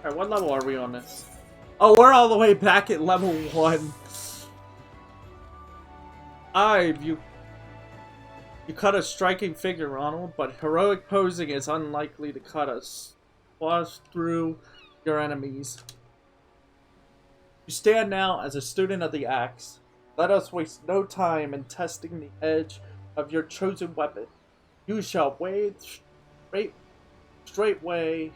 Alright, what level are we on this? Oh, we're all the way back at level 1. You cut a striking figure, Ronald, but heroic posing is unlikely to cut us. Squash through your enemies. You stand now as a student of the axe. Let us waste no time in testing the edge of your chosen weapon. You shall wade straightway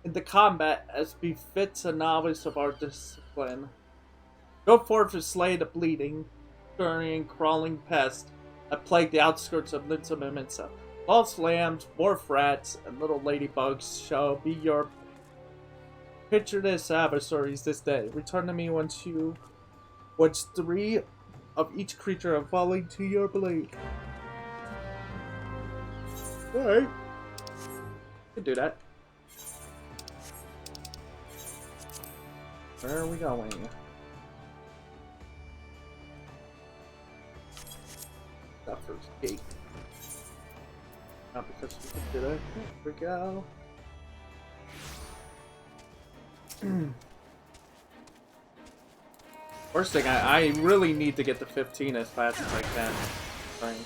into combat as befits a novice of our discipline. Go forth to slay the bleeding, scurrying, crawling pest that plague the outskirts of Linsa Mimensa. False lambs, dwarf rats, and little ladybugs shall be your picturesque adversaries this day. Return to me once 3 of each creature are falling to your blade. Alright. Can do that. Where are we going? That first gate. Not because we can do that. There we go. First thing, I really need to get to 15 as fast as I can. Right.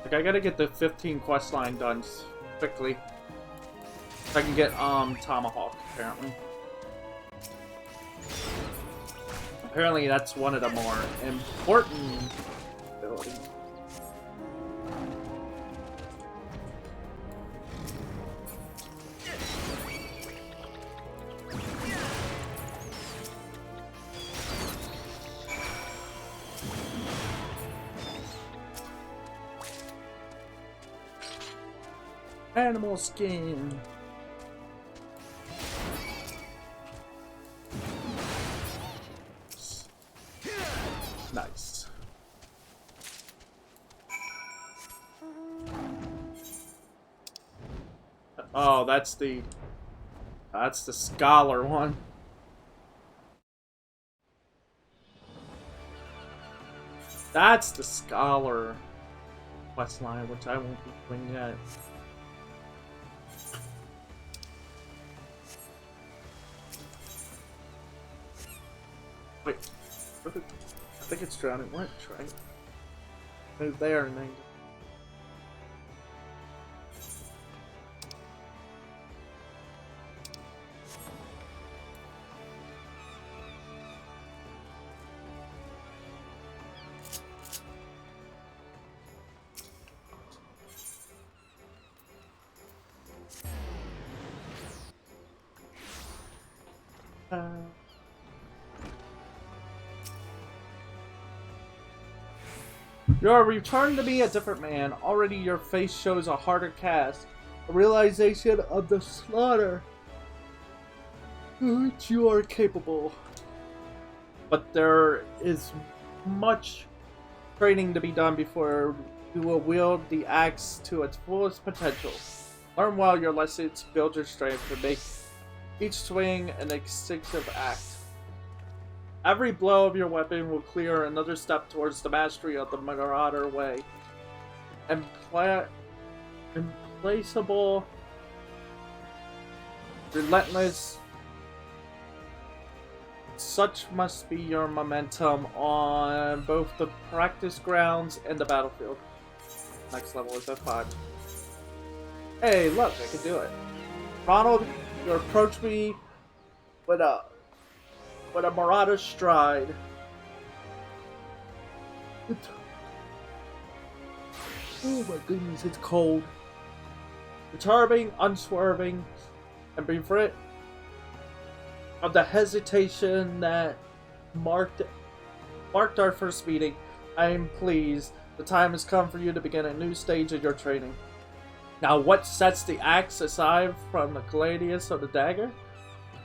Like, I gotta get the 15 quest line done quickly. So I can get, Tomahawk, apparently. Apparently that's one of the more important abilities. Animal skin. Nice. Oh, that's the scholar one. That's the scholar questline, which I won't be doing yet. Wait, I think it's drowning. What? Try. Move there and then. You are returned to me a different man. Already your face shows a harder cast, a realization of the slaughter which you are capable. But there is much training to be done before you will wield the axe to its fullest potential. Learn well your lessons, build your strength, and make each swing an instinctive act. Every blow of your weapon will clear another step towards the mastery of the Marauder way. Implacable, relentless, such must be your momentum on both the practice grounds and the battlefield. Next level is F5. Hey, look, I can do it. Ronald, you approach me with a Marauder stride. Oh my goodness, it's cold. Perturbing, unswerving, and bereft of the hesitation that marked our first meeting. I am pleased. The time has come for you to begin a new stage of your training. Now, what sets the axe aside from the gladius or the dagger?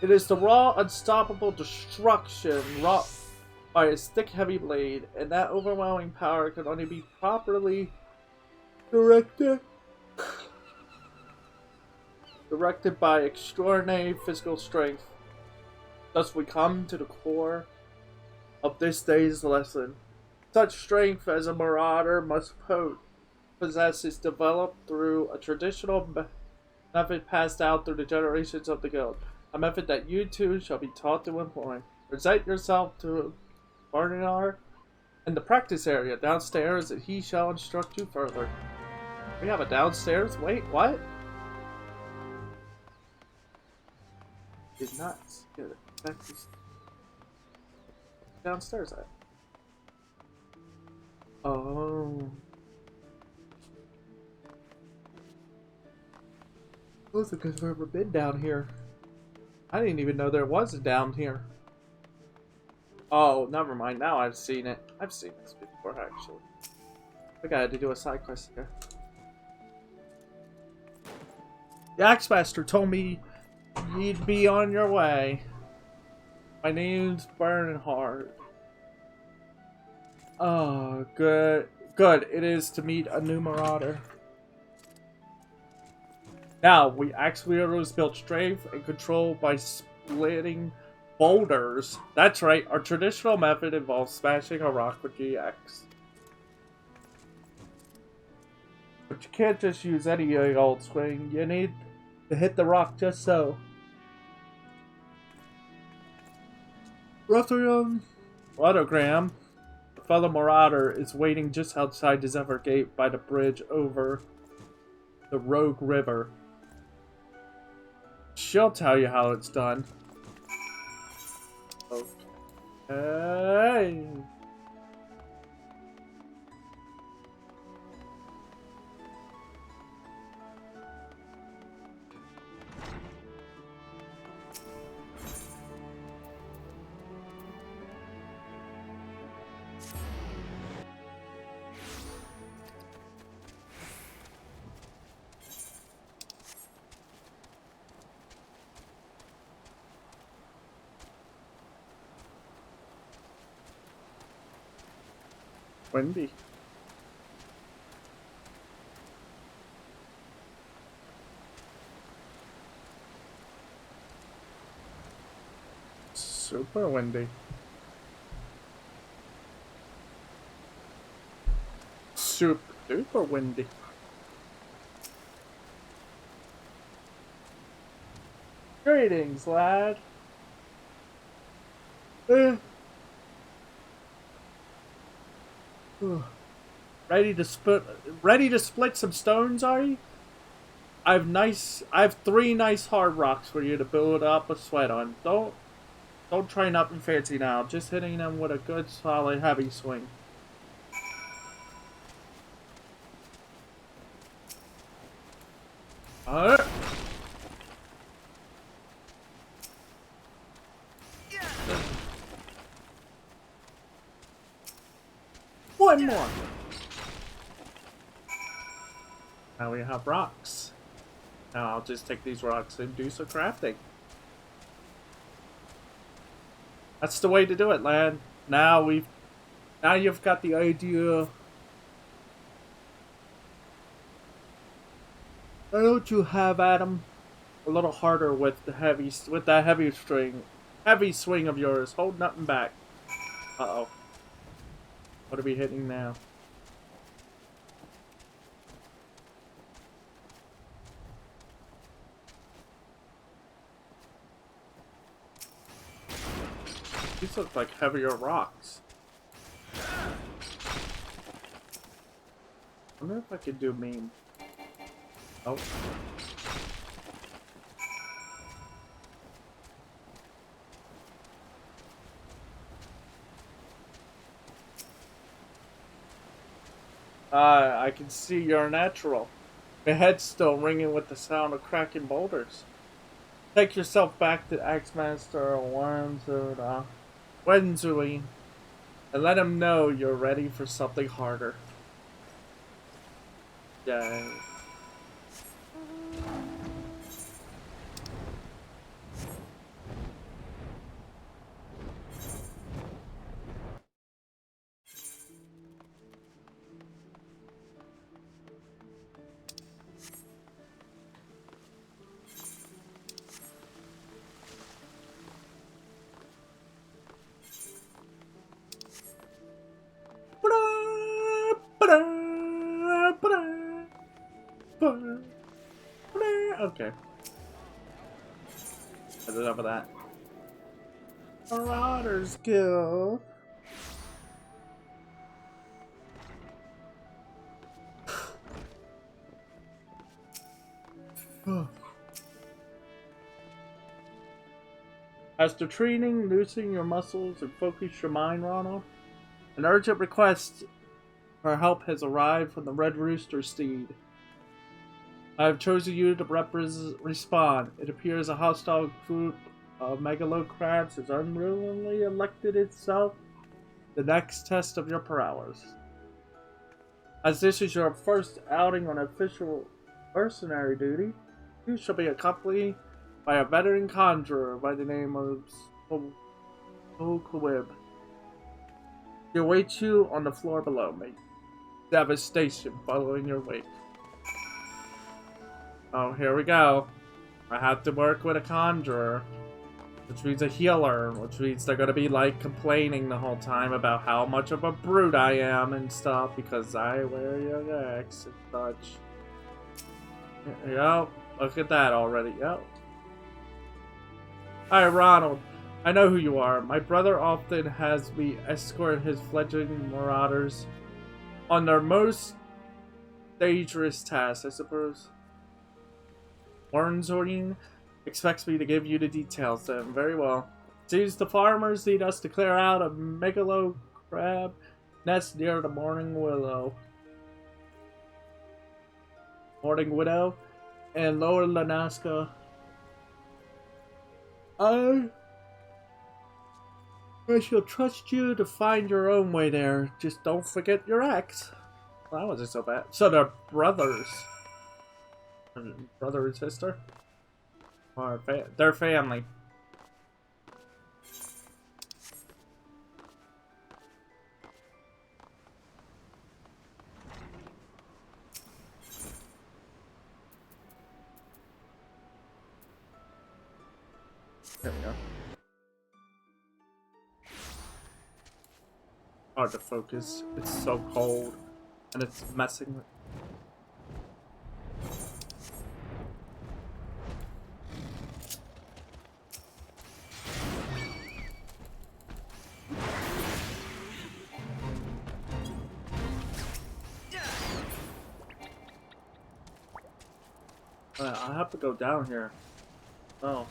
It is the raw, unstoppable destruction wrought by its thick, heavy blade, and that overwhelming power can only be properly directed by extraordinary physical strength. Thus we come to the core of this day's lesson. Such strength as a marauder must possess is developed through a traditional method passed out through the generations of the guild. A method that you too shall be taught to employ. Present yourself to Barninar in the practice area downstairs, and he shall instruct you further. We have a downstairs? Wait, what? Did not get it. Downstairs at? Oh. I don't think I've ever been down here. I didn't even know there was a down here. Oh, never mind. Now I've seen it. I've seen this before, actually. I think I had to do a side quest here. The Axemaster told me you'd be on your way. My name's Bernhard. Oh, good. Good. It is to meet a new marauder. Now, we axe wielders build strength and control by splitting boulders. That's right, our traditional method involves smashing a rock with the axe. But you can't just use any old swing. You need to hit the rock just so. Rotherham Rottergram, the fellow marauder, is waiting just outside the Zephyr Gate by the bridge over the Rogue River. She'll tell you how it's done. Okay. Windy. Super windy. Super duper windy. Greetings, lad. Ready to split some stones, are you? I have 3 nice hard rocks for you to build up a sweat on. Don't try nothing fancy now. Just hitting them with a good solid heavy swing. One more. Now we have rocks. Now I'll just take these rocks and do some crafting. That's the way to do it, lad. Now you've got the idea. Why don't you have Adam a little harder with that heavy swing of yours? Hold nothing back. Uh-oh. What are we hitting now? These look like heavier rocks. I wonder if I could do meme. Oh. I can see you're natural. My head's still ringing with the sound of cracking boulders. Take yourself back to Axemaster Wenzui and let him know you're ready for something harder. Yay. Okay. That's enough of that. Marauders Guild. After training, loosening your muscles, and focus your mind, Ronald, an urgent request for help has arrived from the Red Rooster Steed. I have chosen you to respond. It appears a hostile group of megalocrabs has unwillingly elected itself the next test of your prowess. As this is your first outing on official mercenary duty, you shall be accompanied by a veteran conjurer by the name of Soulquib. He awaits you on the floor below me. Devastation following your wake. Oh, here we go. I have to work with a conjurer, which means a healer, which means they're gonna be like complaining the whole time about how much of a brute I am and stuff because I wear young X and such. Yep, look at that already. Yep. Hi, Ronald. I know who you are. My brother often has me escort his fledgling marauders on their most dangerous tasks, I suppose. Warrenzorin expects me to give you the details then. Very well. Seems the farmers need us to clear out a megalo crab nest near the Morning Widow and Lower Lanaska. I shall trust you to find your own way there. Just don't forget your axe. Well, that wasn't so bad. So they're brothers. Brother and sister? Or they're family. There we go. Hard to focus. It's so cold. And it's messing with... I have to go down here. Oh.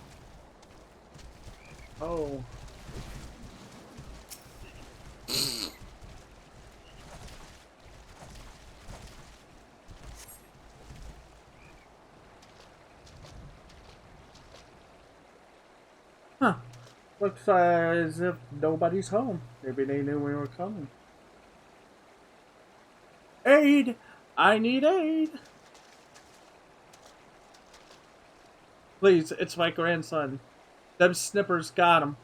Oh. Huh. Looks as if nobody's home. Maybe they knew we were coming. Aid! I need aid! Please, it's my grandson. Them snippers got him.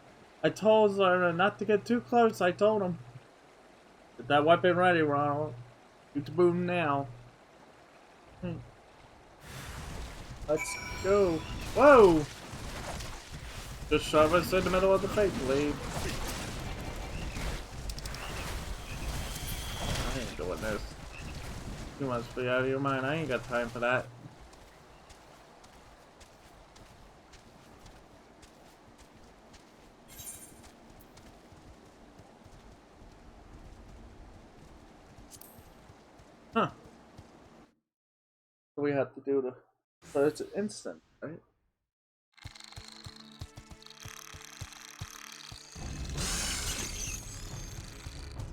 I told her not to get too close, I told him. Get that weapon ready, Ronald. Shoot the boom now. Let's go. Whoa! Just shove us in the middle of the fake lead. I ain't doing this. You must be out of your mind. I ain't got time for that. Huh. So we have to do the... So it's instant, right?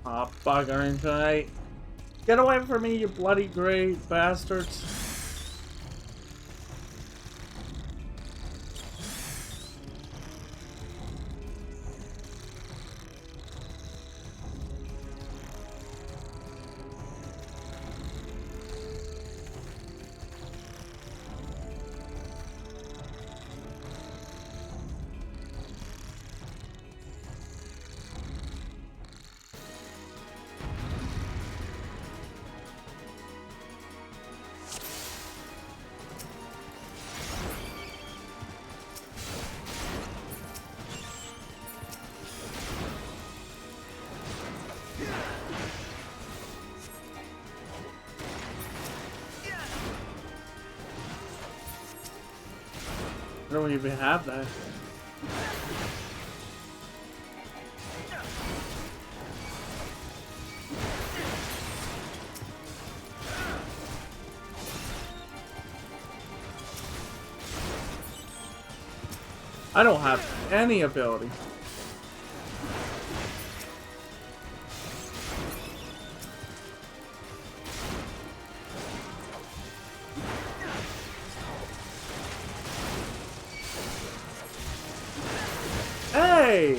Aw, buggering tonight. Get away from me, you bloody gray bastards. I don't even have that. I don't have any ability. Hey!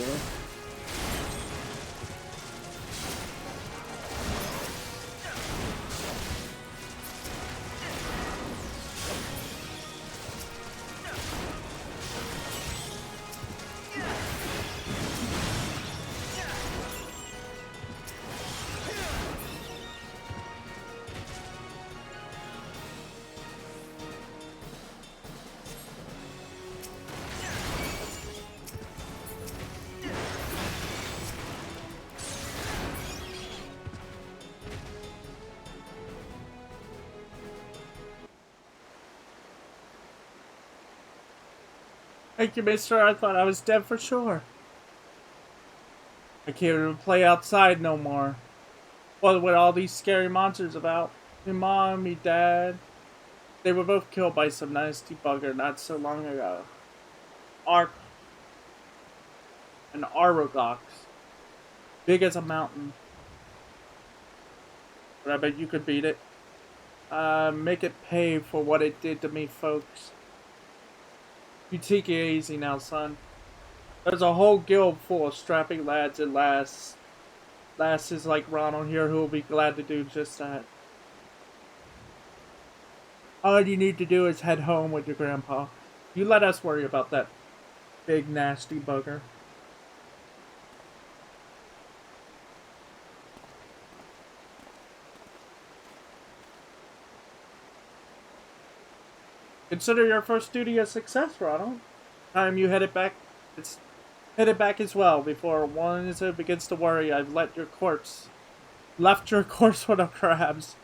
Thank you, mister. I thought I was dead for sure. I can't even play outside no more. What with all these scary monsters about? Me mom, me dad. They were both killed by some nasty bugger not so long ago. Ark. An Arrogox. Big as a mountain. But I bet you could beat it. Make it pay for what it did to me, folks. You take it easy now, son. There's a whole guild full of strapping lads and lasses like Ronald here who will be glad to do just that. All you need to do is head home with your grandpa. You let us worry about that big nasty bugger. Consider your first duty a success, Ronald. Time you headed back, it's headed back as well. Before one is begins to worry, I've left your corpse for the crabs.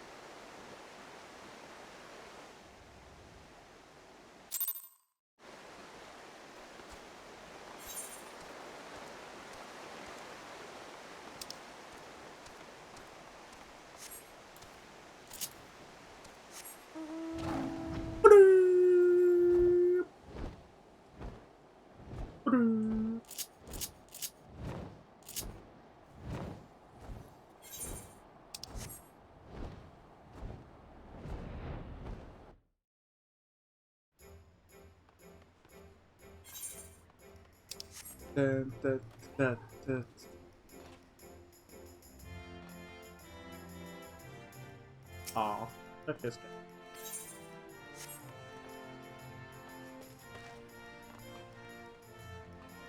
Aw, that feels good.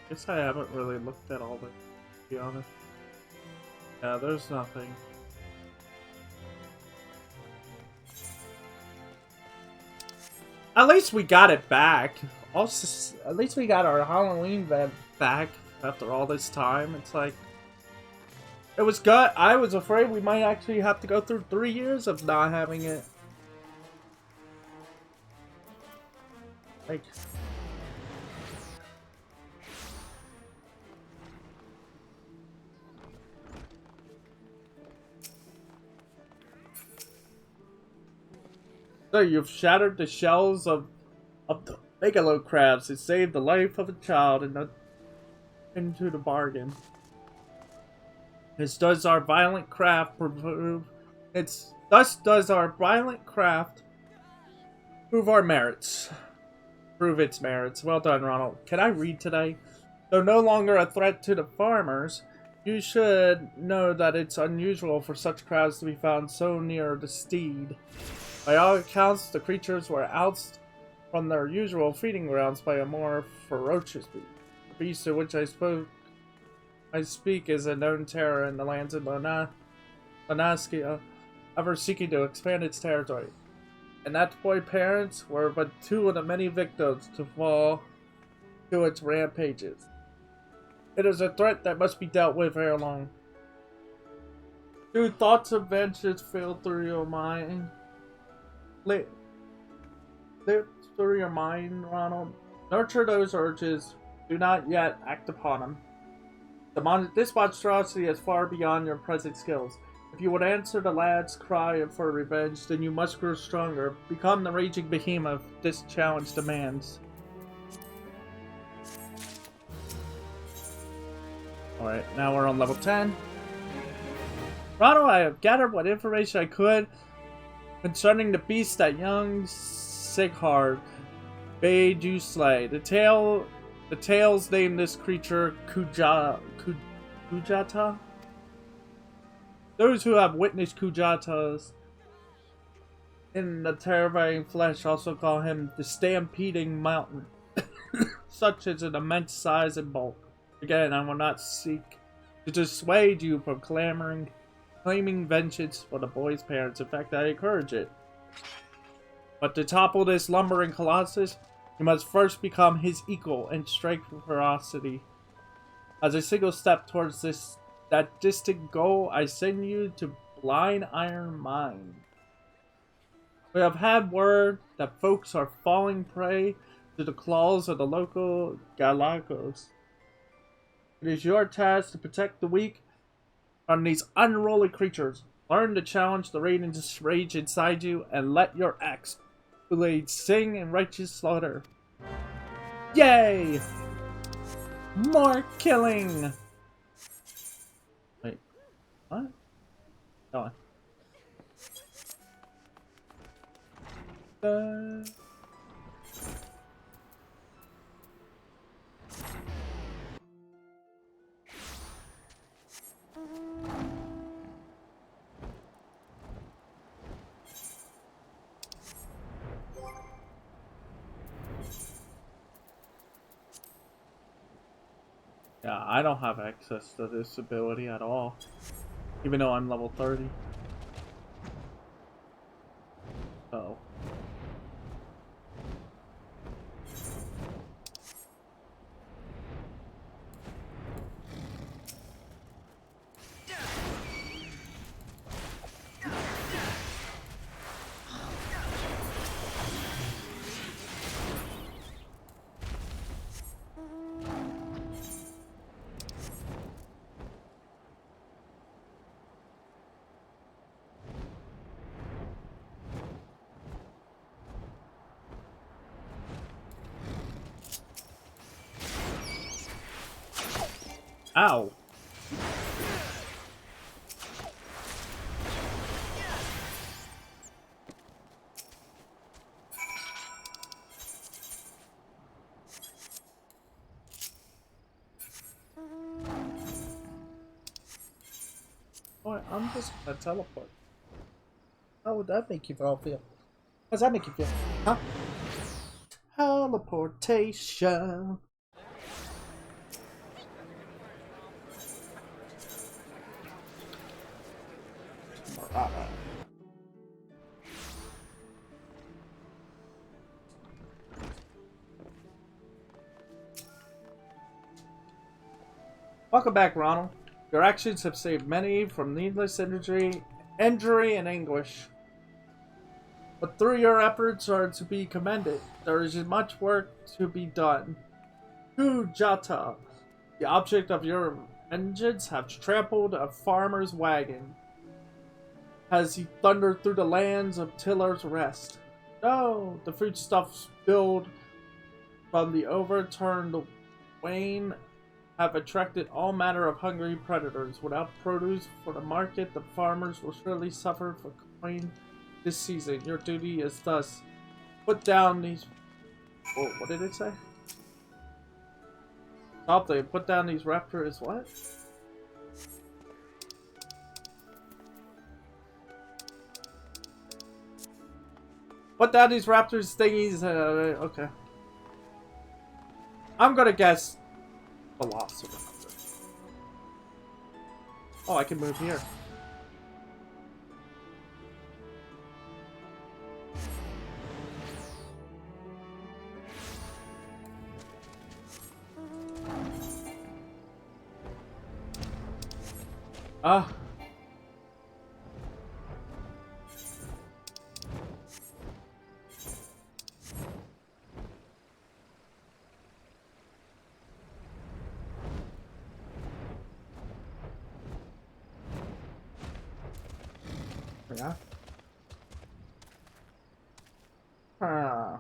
Guess I haven't really looked at all of it, to be honest. Yeah, there's nothing. At least we got it back. Also, at least we got our Halloween event back after all this time. It's like, it was good. I was afraid we might actually have to go through 3 years of not having it. Like, so you've shattered the shells of the megalo crabs. It saved the life of a child into the bargain. Thus does our violent craft prove our merits. Prove its merits. Well done, Ronald. Can I read today? Though no longer a threat to the farmers, you should know that it's unusual for such crabs to be found so near the steed. By all accounts, the creatures were ousted from their usual feeding grounds by a more ferocious beast. The beast of which I speak is a known terror in the lands of Lanaskia, ever seeking to expand its territory. And that boy's parents were but 2 of the many victims to fall to its rampages. It is a threat that must be dealt with ere long. Do thoughts of vengeance fill through your mind? Lit through your mind, Ronald? Nurture those urges. Do not yet act upon them. This monstrosity is far beyond your present skills. If you would answer the lad's cry for revenge, then you must grow stronger. Become the raging behemoth this challenge demands. Alright, now we're on level 10. Ronald, I have gathered what information I could concerning the beast that young Sighard bade you slay. The tales name this creature Kujata. Those who have witnessed Kujatas in the terrifying flesh also call him the Stampeding Mountain. Such is an immense size and bulk. Again, I will not seek to dissuade you from claiming vengeance for the boy's parents. In fact, I encourage it. But to topple this lumbering colossus, you must first become his equal in strength and ferocity. As a single step towards that distant goal, I send you to Blind Iron Mine. We have had word that folks are falling prey to the claws of the local Galagos. It is your task to protect the weak from these unruly creatures. Learn to challenge the rage inside you and let your axe blade sing in righteous slaughter. Yay! More killing! Wait, what? Go on. Yeah, I don't have access to this ability at all, even though I'm level 30. So. Ow. Boy, I'm just gonna teleport. How would that make you all feel? How does that make you feel? Huh? Teleportation. Welcome back, Ronald. Your actions have saved many from needless injury and anguish. But through your efforts are to be commended. There is much work to be done. Kujata, the object of your vengeance, have trampled a farmer's wagon as he thundered through the lands of Tiller's Rest. No, the foodstuffs spilled from the overturned wain have attracted all manner of hungry predators. Without produce for the market, the farmers will surely suffer for coin this season. Your duty is thus put down these. Oh, what did it say? Something. Put down these raptors. What? Put down these raptors thingies. Okay. I'm gonna guess Velociraptor. Oh, I can move here. Ah. yeah. Huh.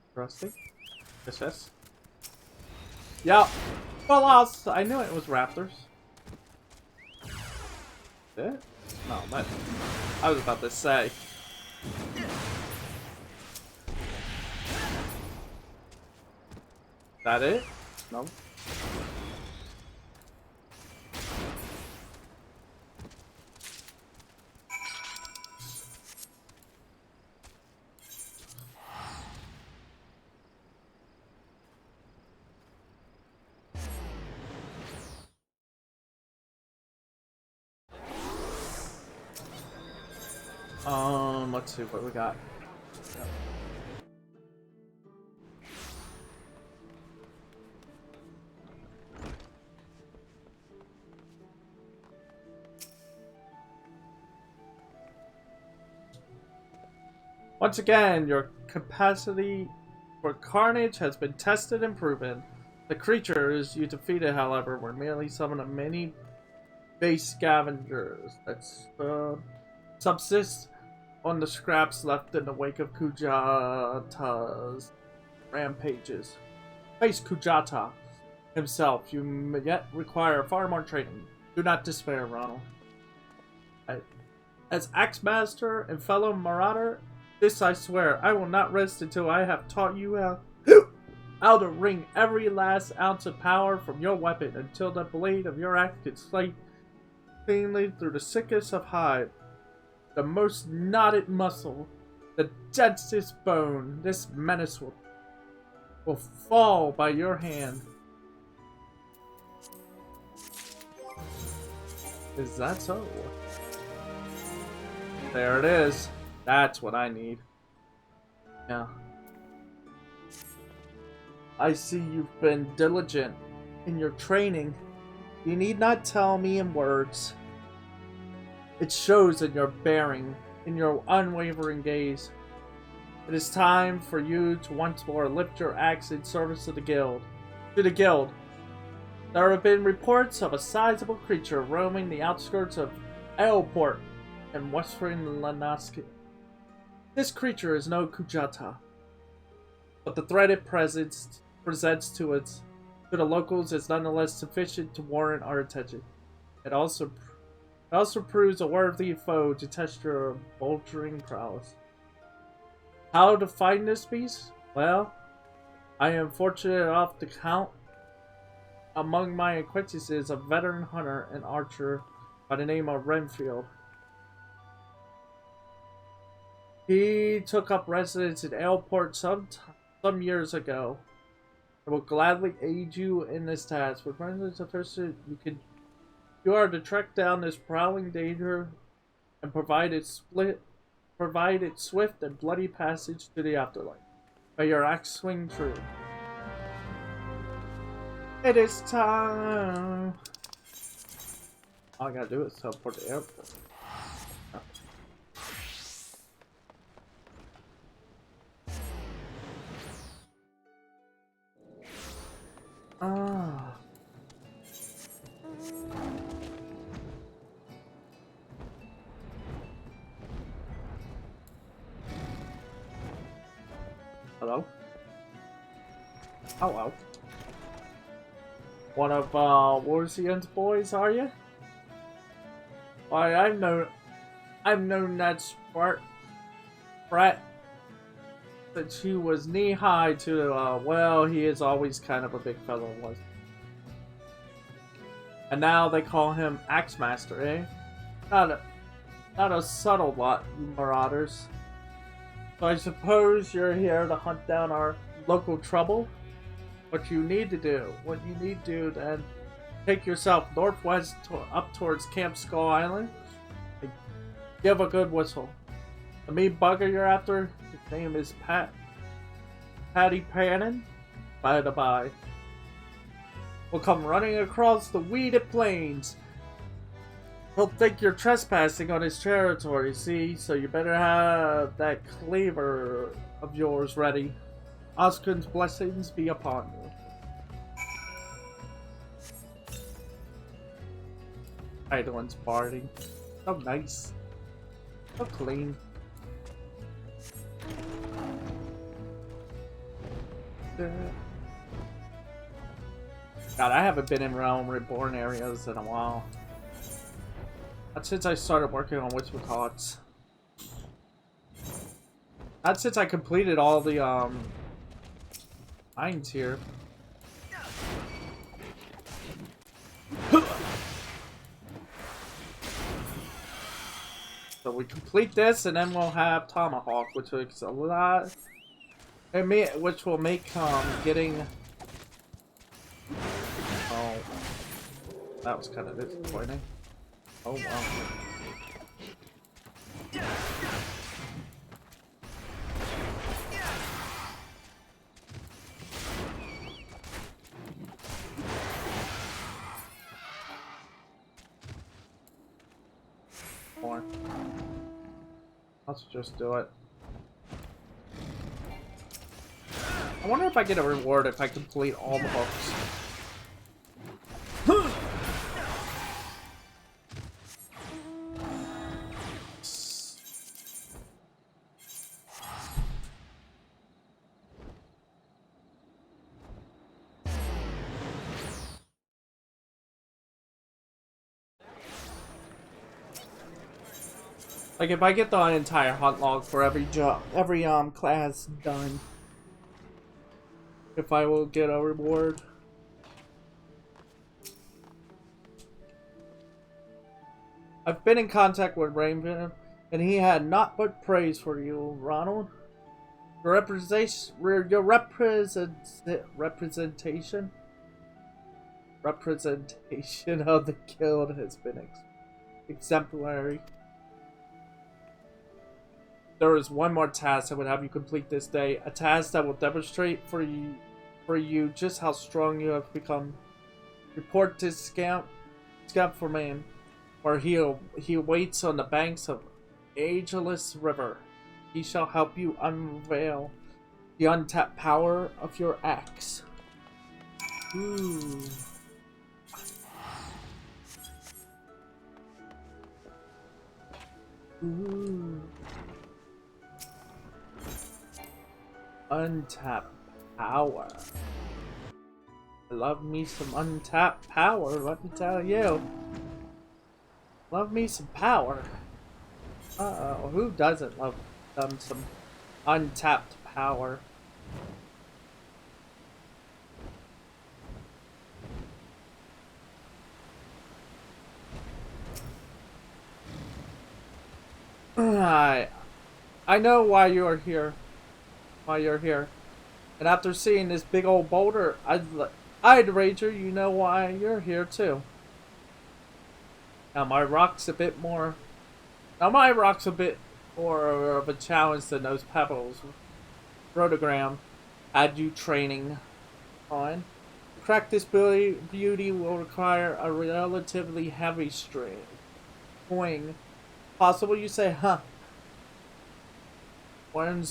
Interesting. Yes. Yep. Well, I knew it was raptors. Yeah? No, man. I was about to say. That it? No. Let's see what we got. Once again, your capacity for carnage has been tested and proven. The creatures you defeated, however, were merely some of the many base scavengers that subsist on the scraps left in the wake of Kujata's rampages. Face Kujata himself, you yet require far more training. Do not despair, Ronald. As Axe Master and fellow Marauder, this I swear, I will not rest until I have taught you how to wring every last ounce of power from your weapon, until the blade of your axe can slay cleanly through the sickest of hide, the most knotted muscle, the densest bone. This menace will fall by your hand. Is that so? There it is. That's what I need. Yeah. I see you've been diligent in your training. You need not tell me in words. It shows in your bearing, in your unwavering gaze. It is time for you to once more lift your axe in service of the guild. To the guild. There have been reports of a sizable creature roaming the outskirts of Ailport and western Lanaski. This creature is no Kujata, but the threat it presents to the locals is nonetheless sufficient to warrant our attention. It also proves a worthy foe to test your boltering prowess. How to find this beast? Well, I am fortunate enough to count among my acquaintances a veteran hunter and archer by the name of Renfield. He took up residence in Ailport some years ago. I will gladly aid you in this task. With friends sufficient, you are to track down this prowling danger and provide its swift and bloody passage to the afterlife. May your axe swing true. It is time. All I gotta do is teleport to the airport. Ah. Hello? Hello. One of Warzian's boys, are you? Why, I've known that brat since he was knee high to well, he is always kind of a big fellow, was. And now they call him Axe Master, eh? Not a subtle lot, you marauders. So I suppose you're here to hunt down our local trouble? What you need to do then, take yourself northwest up towards Camp Skull Island and give a good whistle. The mean bugger you're after, his name is Patty Pannon, by the by. Will come running across the weeded plains. He'll think you're trespassing on his territory, see? So you better have that cleaver of yours ready. Oscar's blessings be upon you. Idolins barding. So nice. So clean. God, I haven't been in Realm Reborn areas in a while. That's since I started working on Witchwicats. That's since I completed all the mines here. So we complete this, and then we'll have Tomahawk, which is a lot. Which will make getting. Oh, that was kind of disappointing. Oh wow. More. Let's just do it. I wonder if I get a reward if I complete all the books. Like if I get the entire hunt log for every class done, if I will get a reward. I've been in contact with Raven, and he had naught but praise for you, Ronald. Your representation of the guild has been exemplary. There is one more task I would have you complete this day. A task that will demonstrate for you just how strong you have become. Report to Scamp for Man, where he waits on the banks of Ageless River. He shall help you unveil the untapped power of your axe. Ooh. Ooh. Untapped power. Love me some untapped power, let me tell you. Love me some power. Uh-oh, who doesn't love some untapped power? I know why you are here. Why you're here. And after seeing this big old boulder, I'd wager you know why you're here too. Now my rock's a bit more of a challenge than those pebbles. Rotogram had you training on. To crack this beauty will require a relatively heavy swing. Possible, you say, huh? Warren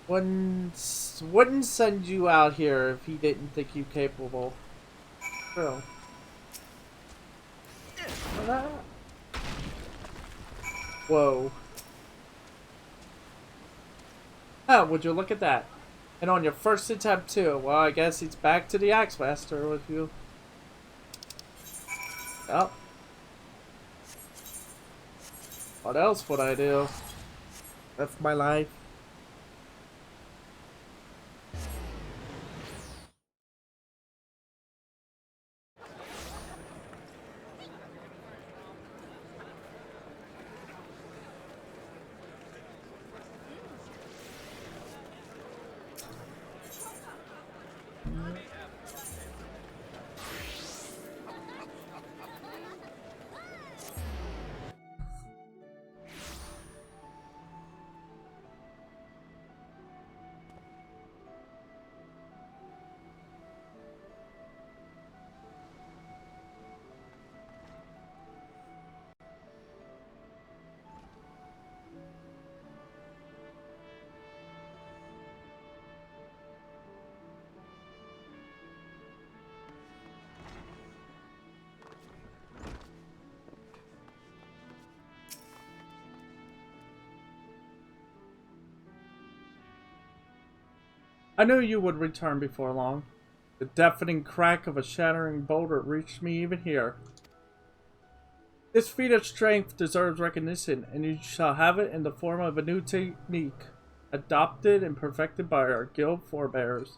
wouldn't send you out here if he didn't think you capable. True. Whoa. Oh, would you look at that? And on your first attempt too. Well, I guess it's back to the Axe Master with you. Well. What else would I do? That's my life. I knew you would return before long. The deafening crack of a shattering boulder reached me even here. This feat of strength deserves recognition, and you shall have it in the form of a new technique, adopted and perfected by our guild forebears.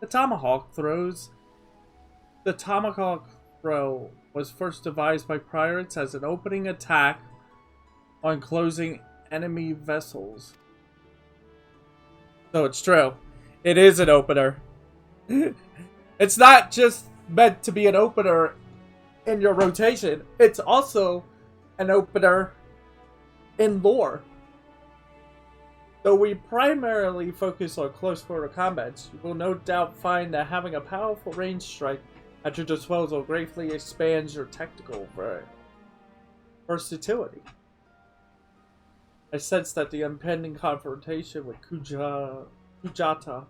The tomahawk throws. The tomahawk throw was first devised by pirates as an opening attack on closing enemy vessels. So it's true. It is an opener. It's not just meant to be an opener in your rotation. It's also an opener in lore. Though we primarily focus on close quarter combats, you will no doubt find that having a powerful range strike at your disposal greatly expands your tactical versatility. I sense that the impending confrontation with Kujata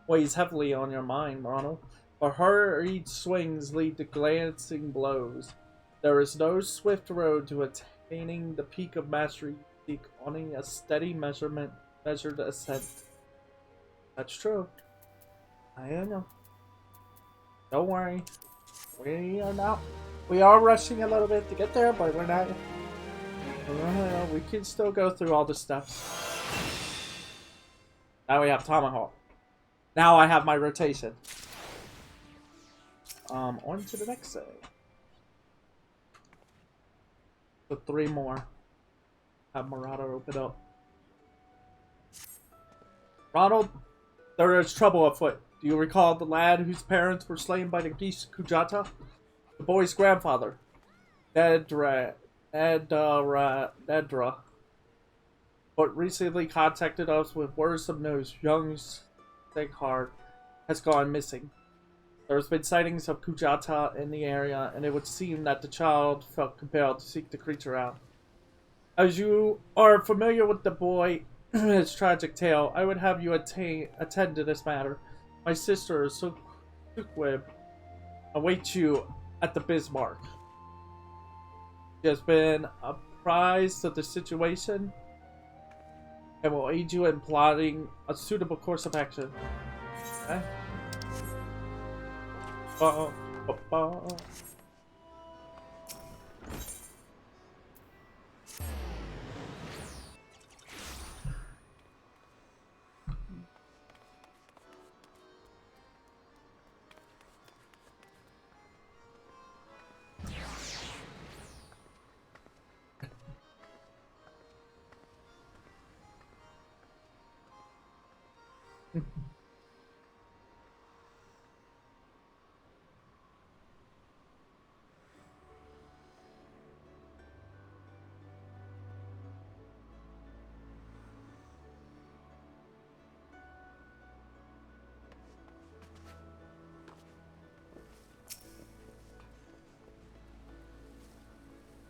weighs heavily on your mind, Ronald. Our hurried swings lead to glancing blows. There is no swift road to attaining the peak of mastery you seek, only a steady measured ascent. That's true. I know. Don't worry. We are rushing a little bit to get there, but we're not. We can still go through all the steps. Now we have Tomahawk. Now I have my rotation. On to the next save. So 3 more. Have Marauder open up. Ronald, there is trouble afoot. Do you recall the lad whose parents were slain by the beast Kujata? The boy's grandfather, Nedra, but recently contacted us with worrisome news. Young Steghard has gone missing. There has been sightings of Kujata in the area, and it would seem that the child felt compelled to seek the creature out. As you are familiar with the boy and his tragic tale, I would have you attend to this matter. My sister, Sukwib, awaits you at the Bismarck. She has been apprised of the situation and will aid you in plotting a suitable course of action. Okay?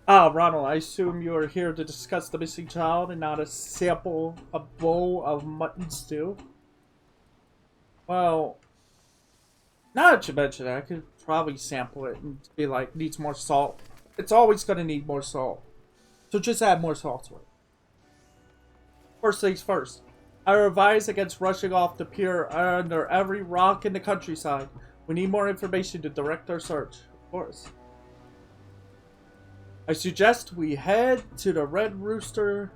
Ah, Ronald, I assume you are here to discuss the missing child and not sample a bowl of mutton stew? Well, now that you mention it, I could probably sample it and be like, needs more salt. It's always going to need more salt. So just add more salt to it. First things first. I advise against rushing off the pier under every rock in the countryside. We need more information to direct our search, of course. I suggest we head to the Red Rooster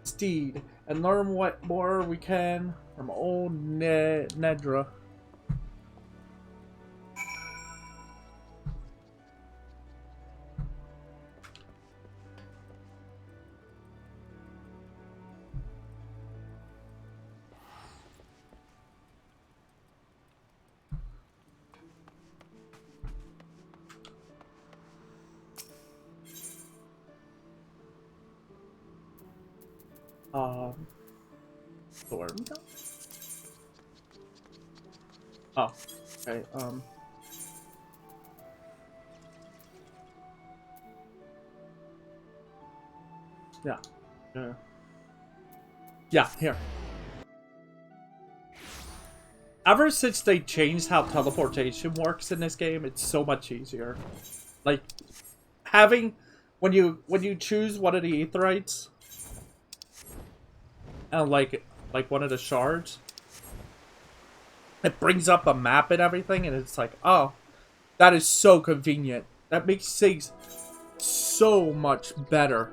Steed and learn what more we can from old Nedra. So where we go? Oh, okay, yeah, here. Ever since they changed how teleportation works in this game, it's so much easier. Like, having, when you choose one of the aetherites, and like one of the shards, it brings up a map and everything, and it's like, oh, that is so convenient. That makes things so much better.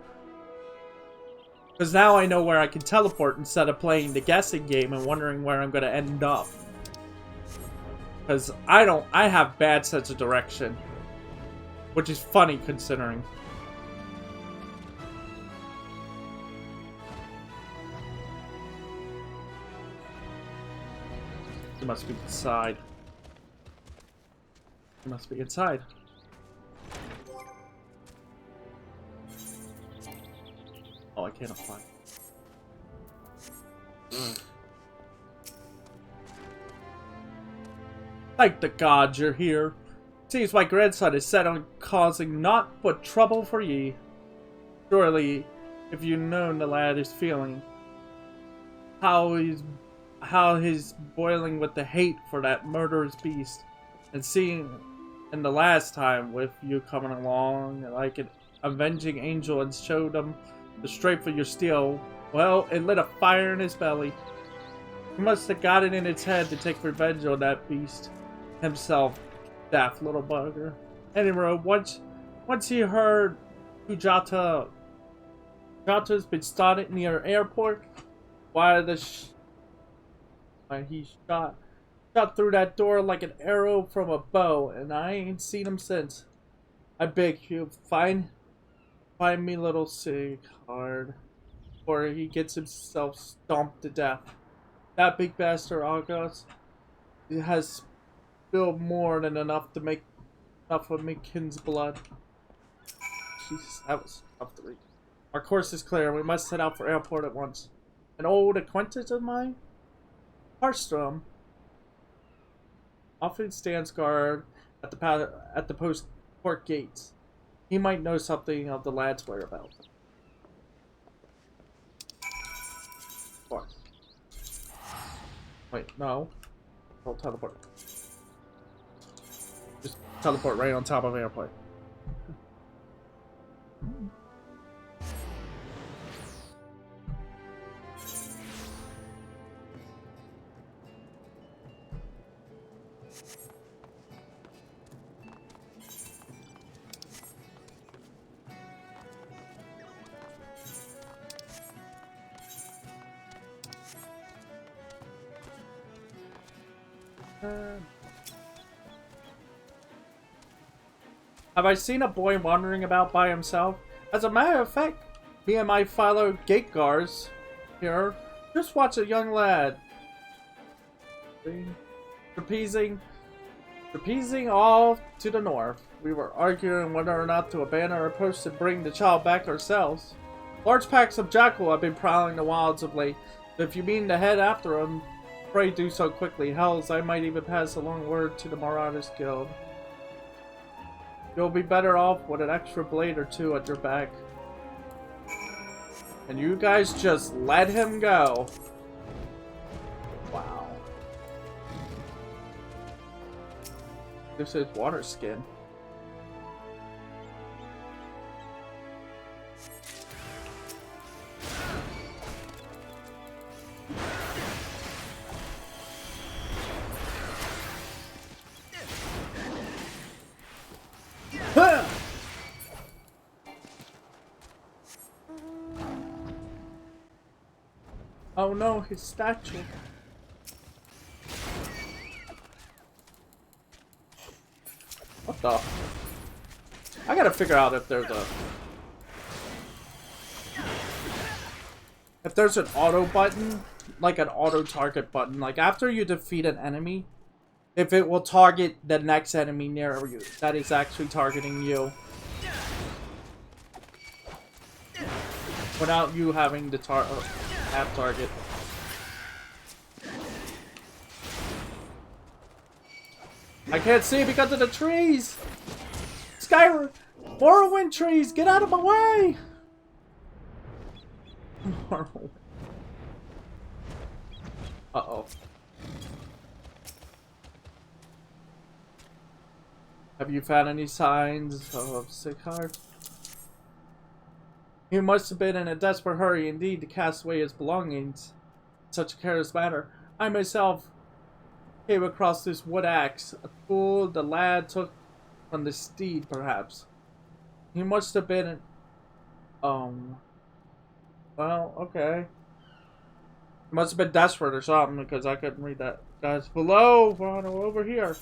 Because now I know where I can teleport instead of playing the guessing game and wondering where I'm going to end up. Because I have bad sense of direction. Which is funny considering. It must be inside. It must be inside. Oh, I can't apply. Thank the gods you're here. Seems my grandson is set on causing naught but trouble for ye. Surely, if you known the lad is feeling, how he's boiling with the hate for that murderous beast, and seeing, in the last time with you coming along like an avenging angel and showed him the strength of your steel, well, it lit a fire in his belly. He must have got it in its head to take revenge on that beast himself, daft little bugger. Anyway, once he heard Jata's been started near airport, why he shot through that door like an arrow from a bow, and I ain't seen him since. I beg you, find me little Sigurd, or he gets himself stomped to death. That big bastard August has spilled more than enough to make enough of Mickens' blood. Jesus, that was tough to read. Our course is clear. We must set out for airport at once. An old acquaintance of mine, Harstrom, often stands guard at the post port gates. He might know something of the lad's whereabouts. What? Wait, no. Don't teleport. Just teleport right on top of airport. Have I seen a boy wandering about by himself? As a matter of fact, me and my fellow gate guards here just watched a young lad trapezing off to the north. We were arguing whether or not to abandon our post and bring the child back ourselves. Large packs of jackal have been prowling the wilds of late, but if you mean to head after them, pray do so quickly. Hells, I might even pass along word to the Marauders Guild. You'll be better off with an extra blade or two at your back. And you guys just let him go. Wow. This is water skin. Oh no, his statue. What the? I gotta figure out if there's an auto button, like an auto target button, like after you defeat an enemy, if it will target the next enemy near you that is actually targeting you. Without you having to have target. I can't see because of the trees! Skyrim! Morrowind trees! Get out of my way! Morrowind. Uh-oh. Have you found any signs of Sigurd? He must have been in a desperate hurry indeed to cast away his belongings in such a careless manner. I myself came across this wood axe, a tool the lad took from the steed, perhaps. He must have been, well, okay. He must have been desperate or something, because I couldn't read that. Guys, below, Ron, over here.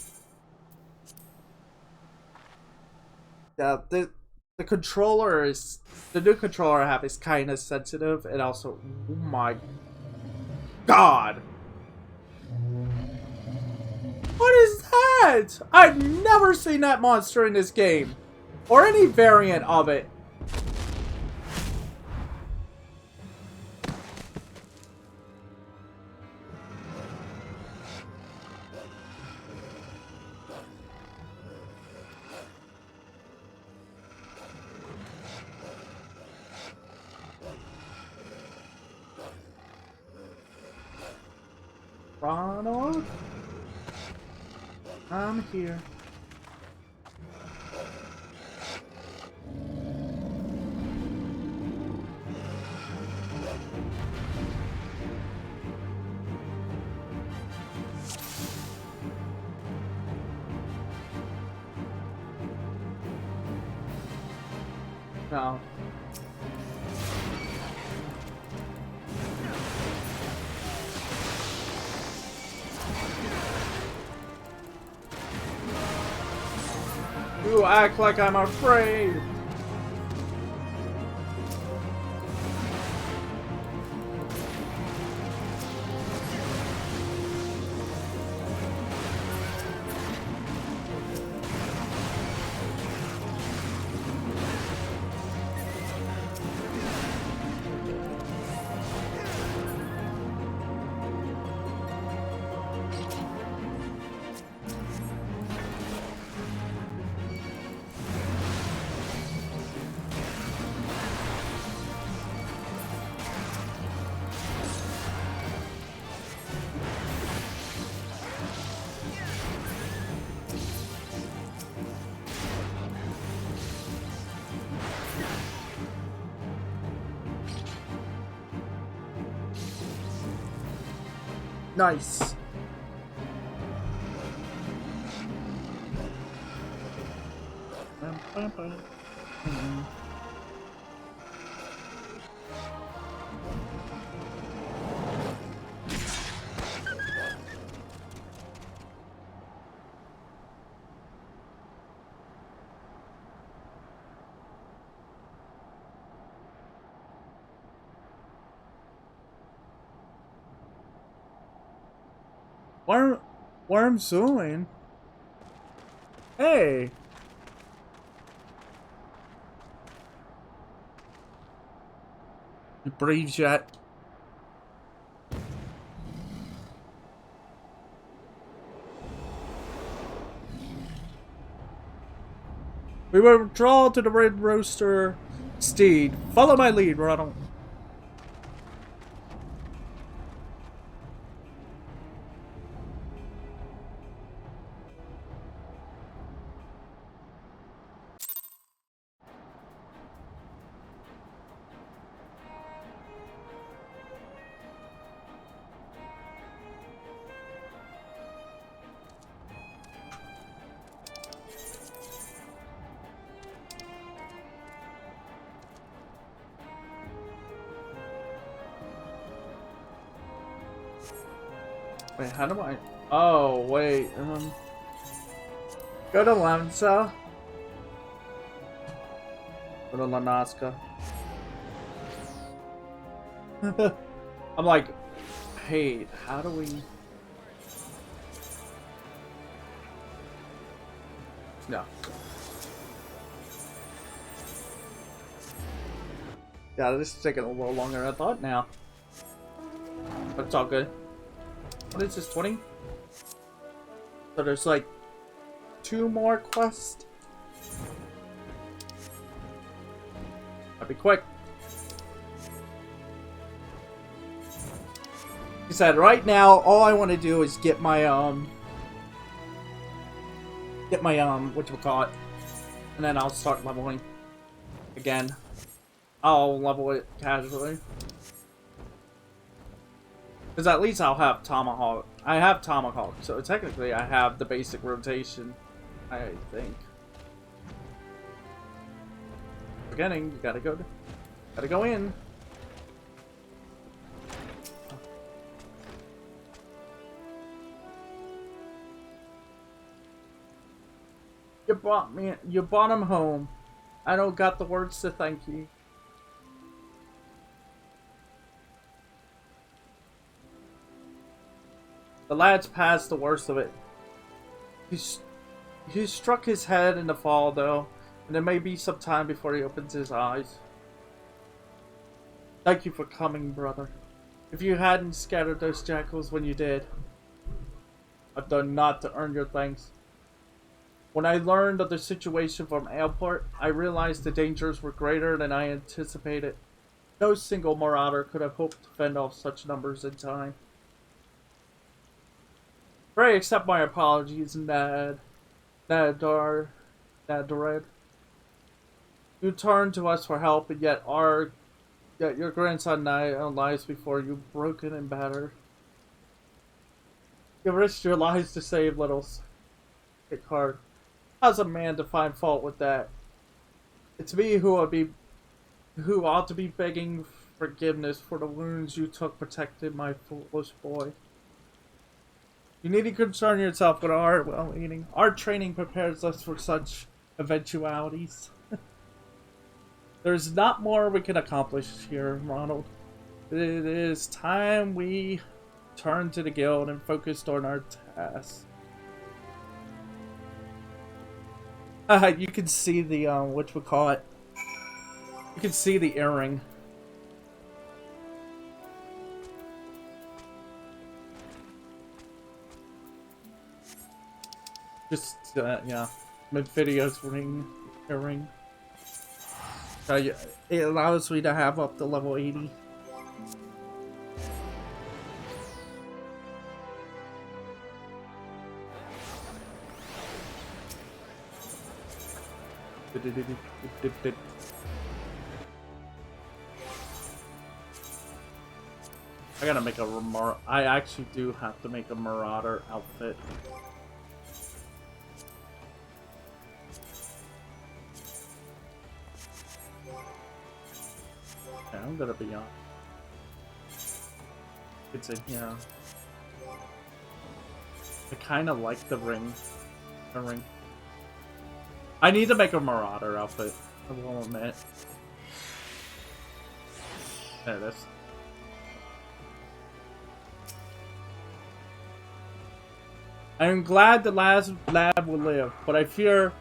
Yeah, the controller is, the new controller I have is kind of sensitive, and also, oh my god! What is that? I've never seen that monster in this game. Or any variant of it. Ronald? I'm here. No. You act like I'm afraid. Nice. Worm zooming. Hey. He breathes yet. We will draw to the red rooster steed. Follow my lead, Ronald. Wait, how do I? Oh, wait. Go to Lamsa. Go to Lanaska. I'm like, hey, how do we? No. Yeah, this is taking a little longer than I thought now. But it's all good. What is this, 20? So there's like 2 more quests. I'll be quick. Like I said, right now, all I want to do is get my, whatchamacallit, and then I'll start leveling again. I'll level it casually. Because at least I'll have Tomahawk. I have Tomahawk, so technically I have the basic rotation, I think. Beginning, you gotta go in. You brought him home. I don't got the words to thank you. The lad's past the worst of it. He struck his head in the fall, though, and it may be some time before he opens his eyes. Thank you for coming, brother. If you hadn't scattered those jackals when you did, I've done naught to earn your thanks. When I learned of the situation from Airport, I realized the dangers were greater than I anticipated. No single marauder could have hoped to fend off such numbers in time. Pray accept my apologies, Nadared. You turned to us for help, and yet your grandson lies before you, broken and battered. You risked your lives to save littles. Hit hard. How's a man to find fault with that? It's me who ought to be begging forgiveness for the wounds you took protecting my foolish boy. You need to concern yourself with our well-being. Our training prepares us for such eventualities. There's not more we can accomplish here, Ronald. It is time we turn to the guild and focused on our tasks. You can see the, whatchamacallit. You can see the earring. Just, yeah. Mid-videos earring. It allows me to have up to level 80. I gotta make I actually do have to make a Marauder outfit. Yeah, I'm gonna be on. It's in here. I kind of like the ring. The ring. I need to make a Marauder outfit. I will admit. There it is. I am glad the last lad will live, but I fear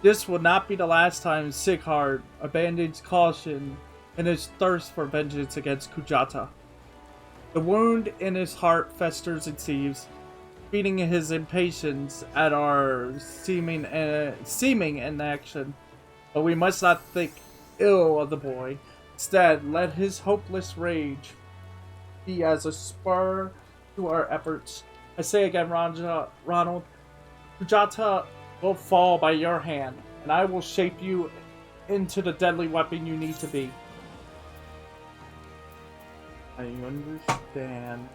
this will not be the last time Sighard abandons caution in his thirst for vengeance against Kujata. The wound in his heart festers and seethes, feeding his impatience at our seeming inaction. But we must not think ill of the boy. Instead, let his hopeless rage be as a spur to our efforts. I say again, Ronald, Kujata will fall by your hand, and I will shape you into the deadly weapon you need to be. I understand.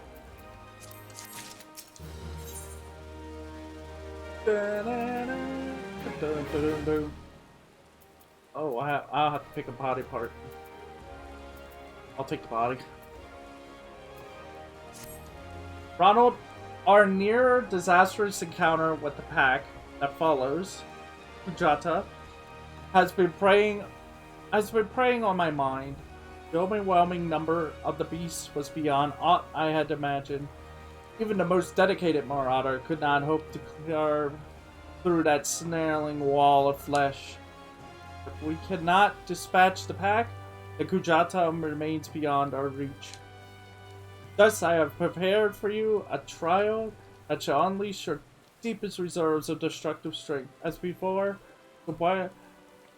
Oh, I'll have to pick a body part. I'll take the body. Ronald, our near disastrous encounter with the pack that follows, Kujata, has been preying on my mind. The overwhelming number of the beasts was beyond aught I had imagined. Even the most dedicated marauder could not hope to carve through that snarling wall of flesh. If we cannot dispatch the pack, the Kujata remains beyond our reach. Thus I have prepared for you a trial that shall unleash your deepest reserves of destructive strength. As before, I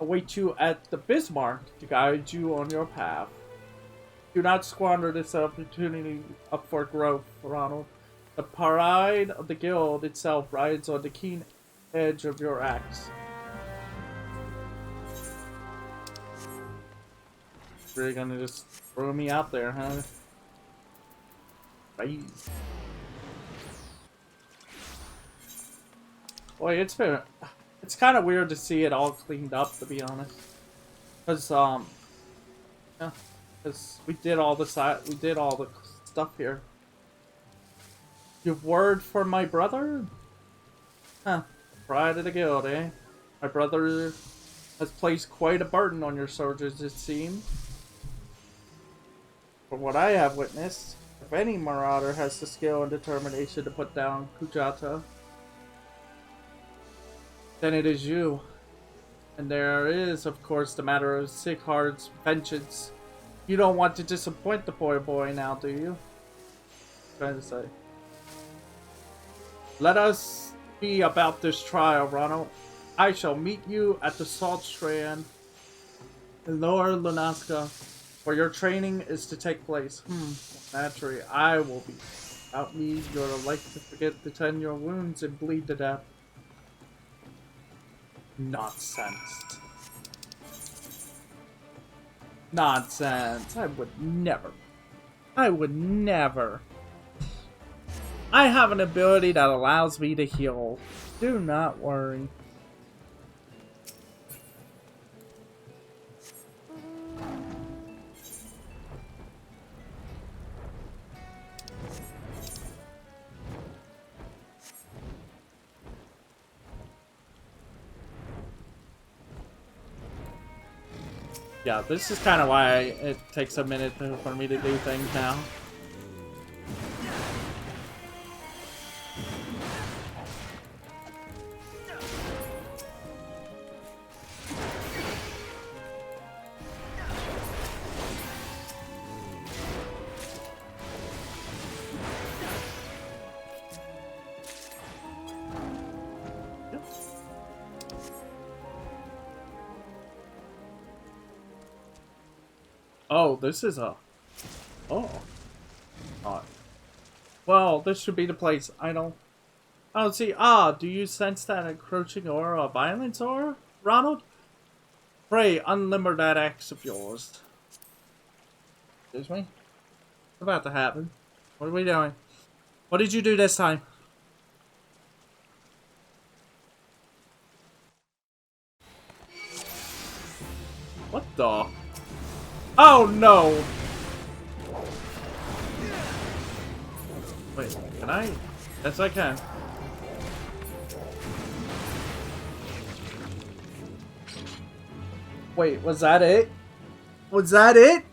await you at the Bismarck to guide you on your path. Do not squander this opportunity up for growth, Ronald. The pride of the guild itself rides on the keen edge of your axe. Really gonna just throw me out there, huh? crazy. Boy, it's kind of weird to see it all cleaned up, to be honest. Cause yeah, cause we did all the stuff here. Your word for my brother? Huh. Pride of the guild, eh? My brother has placed quite a burden on your soldiers, it seems. From what I have witnessed, if any marauder has the skill and determination to put down Kujata, then it is you. And there is, of course, the matter of Sighard's vengeance. You don't want to disappoint the poor boy now, do you? I'm trying to say. Let us be about this trial, Ronald. I shall meet you at the Salt Strand in Lower Lunaska, where your training is to take place. Naturally, I will be. Without me, you're like to forget to tend your wounds and bleed to death. Nonsense. Nonsense. I would never. I would never. I have an ability that allows me to heal. Do not worry. Yeah, this is kind of why it takes a minute for me to do things now. Oh, this is a... Oh. Well, this should be the place. I don't see... Ah, do you sense that encroaching aura of violence, aura, Ronald? Pray, unlimber that axe of yours. Excuse me? What's about to happen? What are we doing? What did you do this time? What the... Oh no! Wait, can I? Yes, I can. Wait, was that it? Was that it?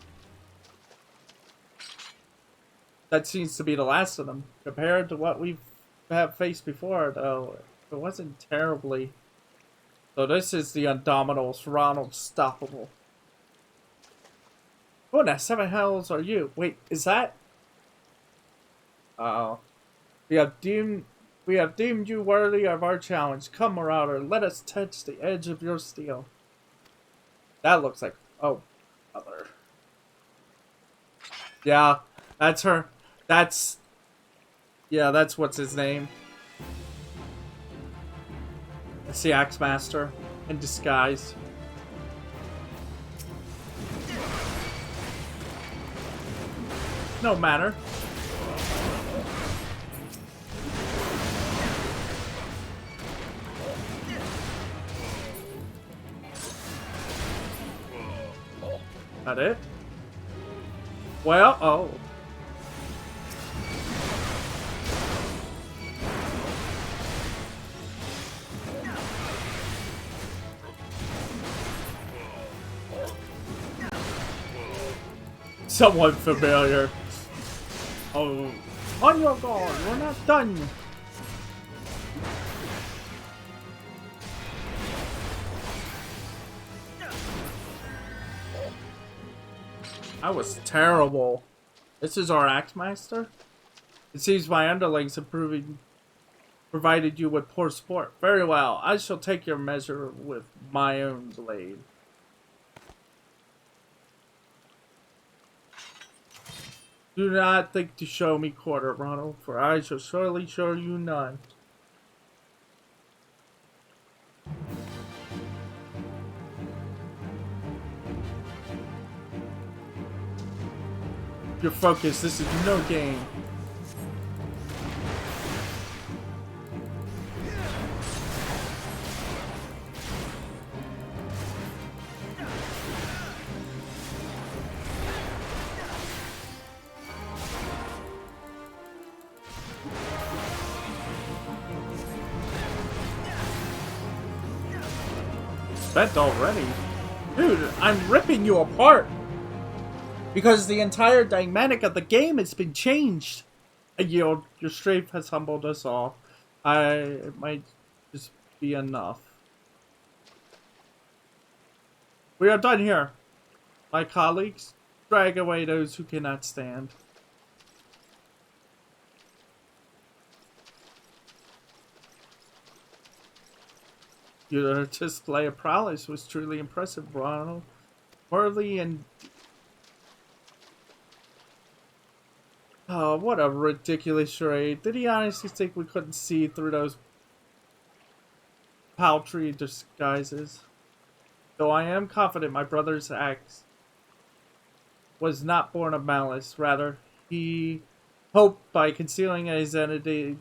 That seems to be the last of them. Compared to what we've faced before, though, it wasn't terribly. So this is the Indomitable Ron Stoppable. Who in the seven hells are you? Wait, is that? Uh-oh. We have deemed you worthy of our challenge. Come, Marauder, let us touch the edge of your steel. That looks like... Oh, mother. Yeah, that's her. That's... Yeah, that's what's his name. It's the Axe Master in disguise. No matter. That it? Well, oh. Somewhat familiar. Oh, on your guard, we're not done. That was terrible. This is our Axe Master? It seems my underlings have provided you with poor sport. Very well, I shall take your measure with my own blade. Do not think to show me quarter, Ronald, for I shall surely show you none. Your focus, this is no game. spent already. Dude, I'm ripping you apart. Because the entire dynamic of the game has been changed. I yield. Your strafe has humbled us all. It might just be enough. We are done here. My colleagues, drag away those who cannot stand. Your display of prowess was truly impressive, Ronald. Worthy and... Oh, what a ridiculous charade. Did he honestly think we couldn't see through those paltry disguises? Though I am confident my brother's act was not born of malice. Rather, he hoped by concealing his identity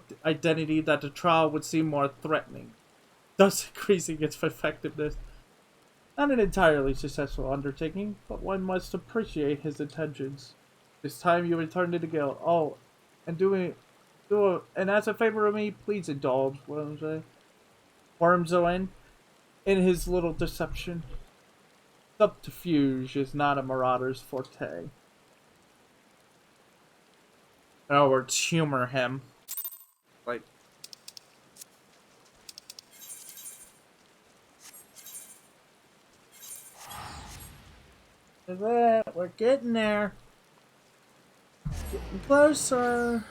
that the trial would seem more threatening, thus increasing its effectiveness. Not an entirely successful undertaking, but one must appreciate his intentions. This time you return to the guild. Oh, and and as a favor of me, please indulge Wormzoin in his little deception. Subterfuge is not a marauder's forte. In other words, humor him. Like, we're getting there. Getting closer.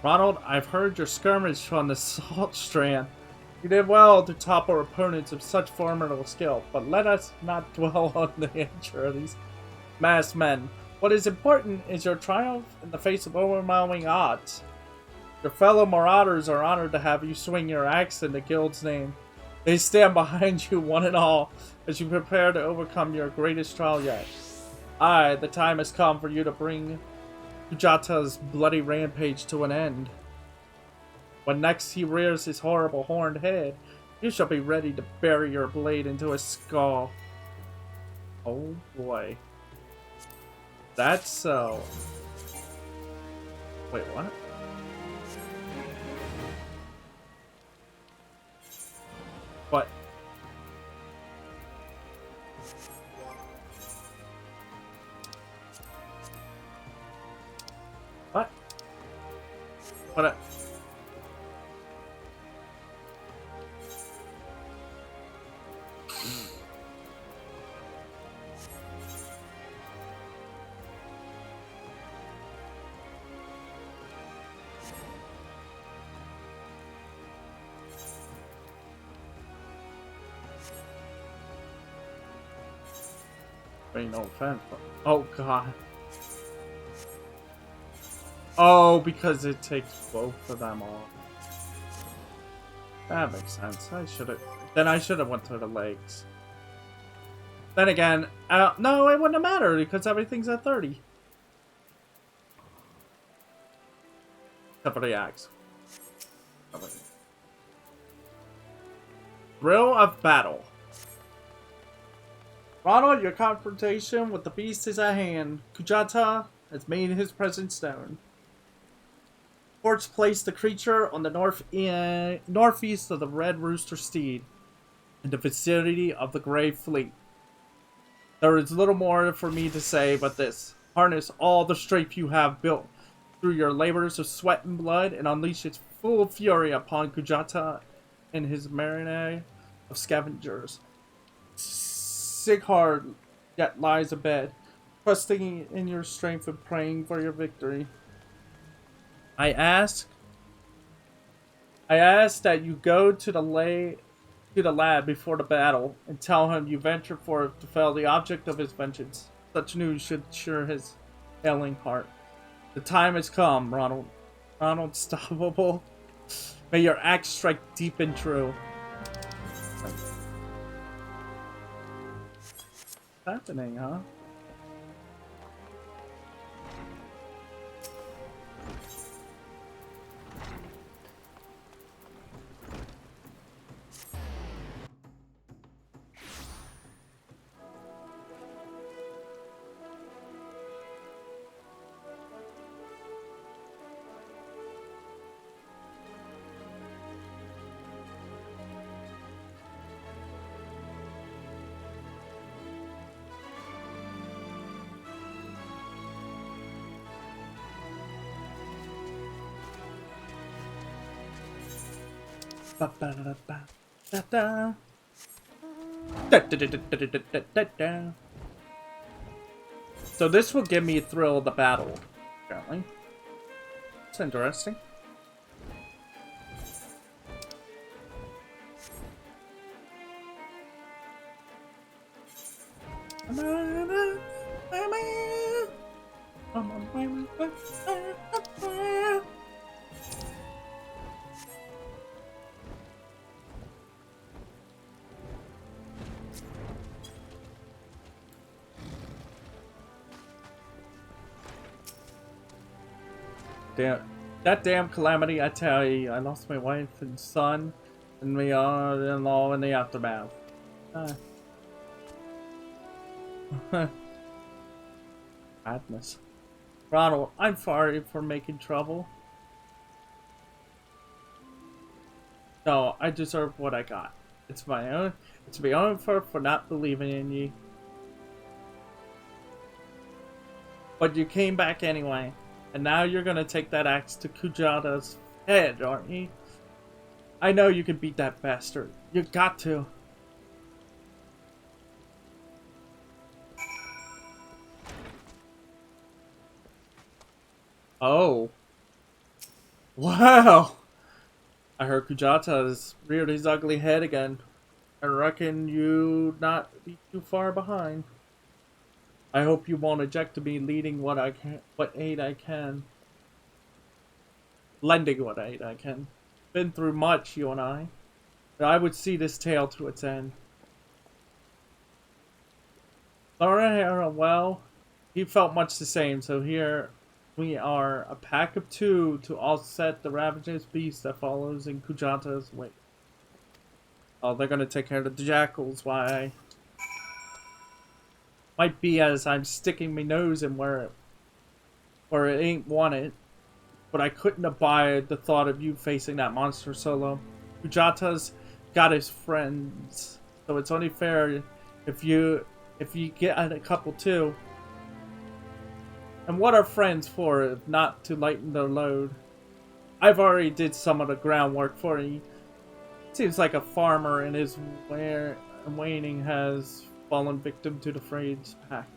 Ronald, I've heard your skirmish on the Salt Strand. You did well to topple opponents of such formidable skill, but let us not dwell on the nature of these masked men. What is important is your triumph in the face of overwhelming odds. Your fellow marauders are honored to have you swing your axe in the guild's name. They stand behind you, one and all, as you prepare to overcome your greatest trial yet. Aye, the time has come for you to bring Kujata's bloody rampage to an end. When next he rears his horrible horned head, you shall be ready to bury your blade into his skull. Oh boy. That's so... Wait, what? What? What? What? No offense, but... Oh god. Oh, because it takes both of them off. That makes sense. I should have went to the legs. Then again, no, it wouldn't have mattered because everything's at 30. Except for the axe. Thrill of battle. Ronald, your confrontation with the beast is at hand. Kujata has made his presence known. Courts place the creature on the northeast of the Red Rooster Steed, in the vicinity of the Grey Fleet. There is little more for me to say but this. Harness all the strength you have built through your labors of sweat and blood and unleash its full fury upon Kujata and his marinade of scavengers. Sighard yet lies abed, trusting in your strength and praying for your victory. I ask that you go to the lad before the battle and tell him you venture forth to fell the object of his vengeance. Such news should cheer his ailing heart. The time has come, Ronald. Ronald Stoppable. May your axe strike deep and true. What's happening, huh? Ba ba da ba da da. Da da da da da da da da da. So this will give me a thrill of the battle, apparently. It's interesting. Damn, that damn calamity, I tell you. I lost my wife and son, and my in-law in the aftermath. Madness. Ronald, I'm sorry for making trouble. No, I deserve what I got. It's my own fault for not believing in you. But you came back anyway. And now you're gonna take that axe to Kujata's head, aren't you? I know you can beat that bastard. You got to. Oh. Wow. I heard Kujata's reared his ugly head again. I reckon you not be too far behind. I hope you won't object to me leading what aid I can. Lending what aid I can. Been through much, you and I. But I would see this tale to its end. Laura, well, he felt much the same, so here we are, a pack of two to offset the ravenous beast that follows in Kujata's wake. Oh, they're gonna take care of the jackals, why? Might be as I'm sticking my nose in where it ain't wanted, but I couldn't abide the thought of you facing that monster solo. Kujata's got his friends, so it's only fair if you get a couple too. And what are friends for if not to lighten their load? I've already did some of the groundwork for you. Seems like a farmer in his waning has fallen victim to the Freyd's pack.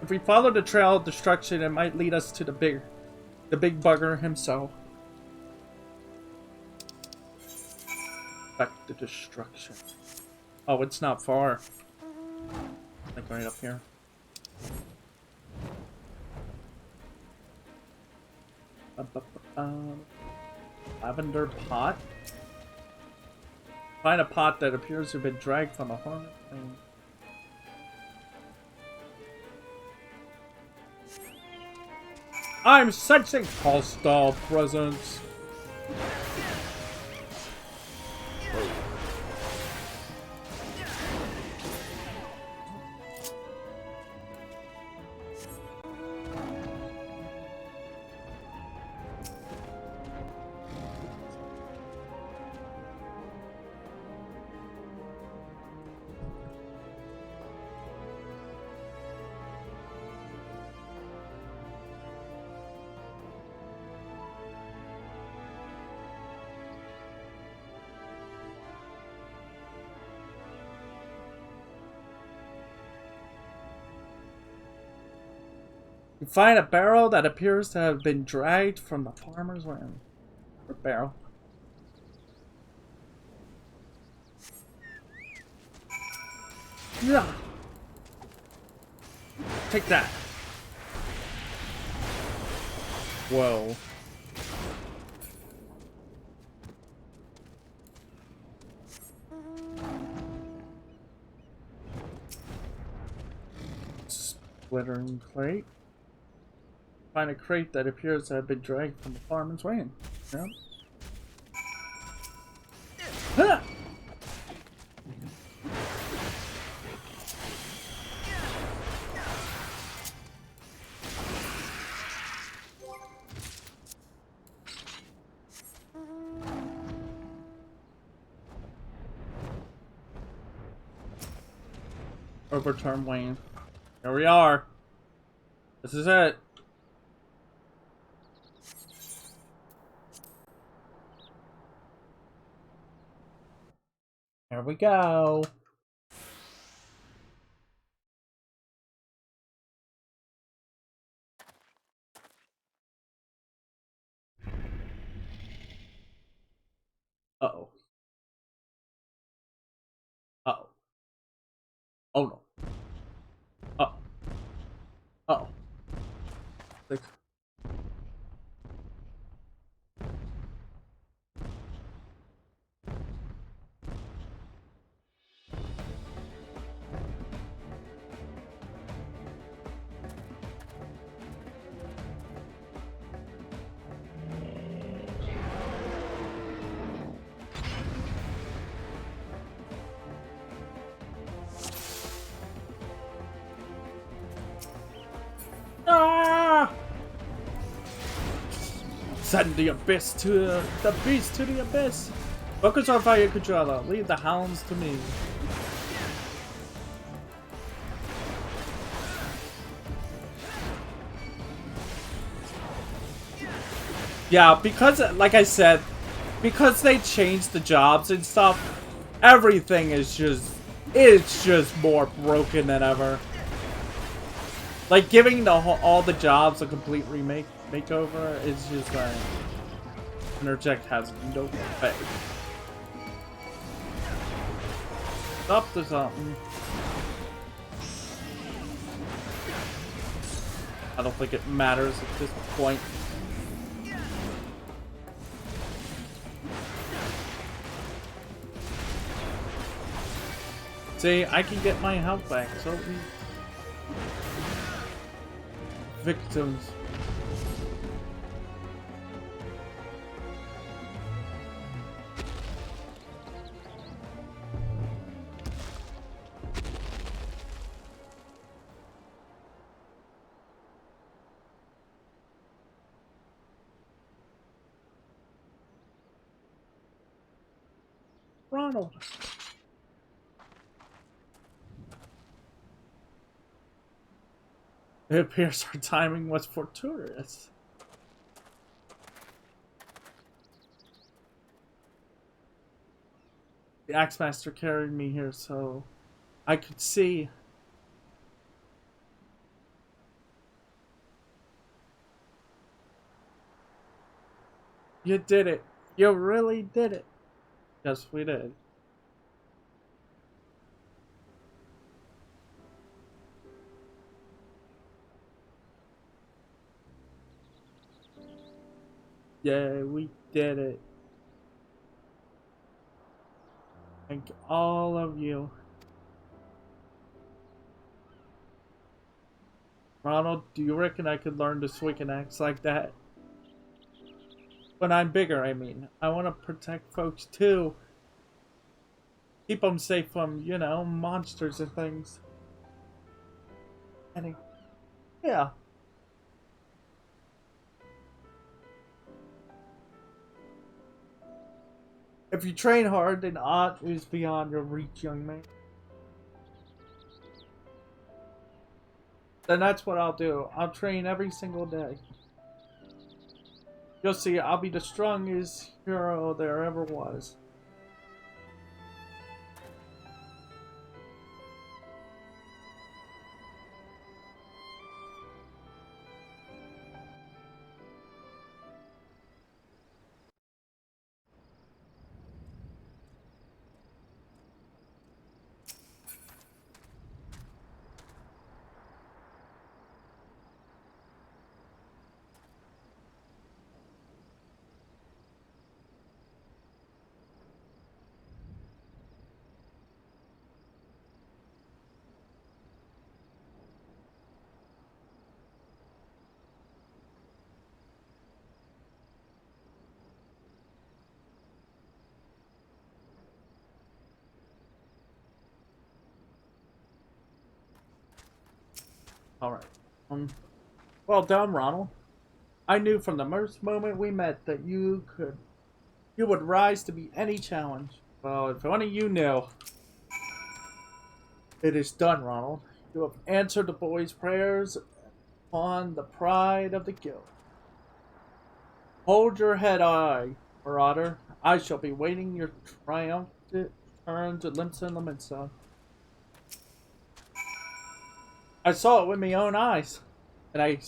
If we follow the trail of destruction, it might lead us to the big bugger himself. Back to destruction. Oh, it's not far. Like right up here. Lavender pot? Find a pot that appears to have been dragged from a haunted thing. I'm sensing hostile presence. You find a barrel that appears to have been dragged from the farmer's land. barrel. Yeah. Take that. Whoa. Splittering crate. Find a crate that appears to have been dragged from the fireman's wagon. Yep. Huh! Overturn Wayne. Here we are. This is it. Here we go. Uh-oh. Uh-oh. Oh no. Uh-oh. Uh-oh. Like, ah! Send the abyss to the beast to the abyss. Focus on fire controller. Leave the hounds to me. Yeah, because like I said, because they changed the jobs and stuff, everything is just more broken than ever. Like giving all the jobs a complete makeover is just like interject has no effect. Up to something. I don't think it matters at this point. See, I can get my health back, so victims. Ronald. It appears our timing was fortuitous. The Axemaster carried me here so I could see. You did it. You really did it. Yes, we did. Yeah, we did it. Thank all of you. Ronald, do you reckon I could learn to swing an axe like that? When I'm bigger, I mean. I want to protect folks too. Keep them safe from, you know, monsters and things. Anyway, yeah. If you train hard, then art is beyond your reach, young man. Then that's what I'll do. I'll train every single day. You'll see, I'll be the strongest hero there ever was. Alright. Well done, Ronald. I knew from the first moment we met that you would rise to be any challenge. Well, if only you knew. It is done, Ronald. You have answered the boys' prayers upon the pride of the guild. Hold your head high, Marauder. I shall be waiting your triumphant turn to Limsa and Laminsa. I saw it with my own eyes, and I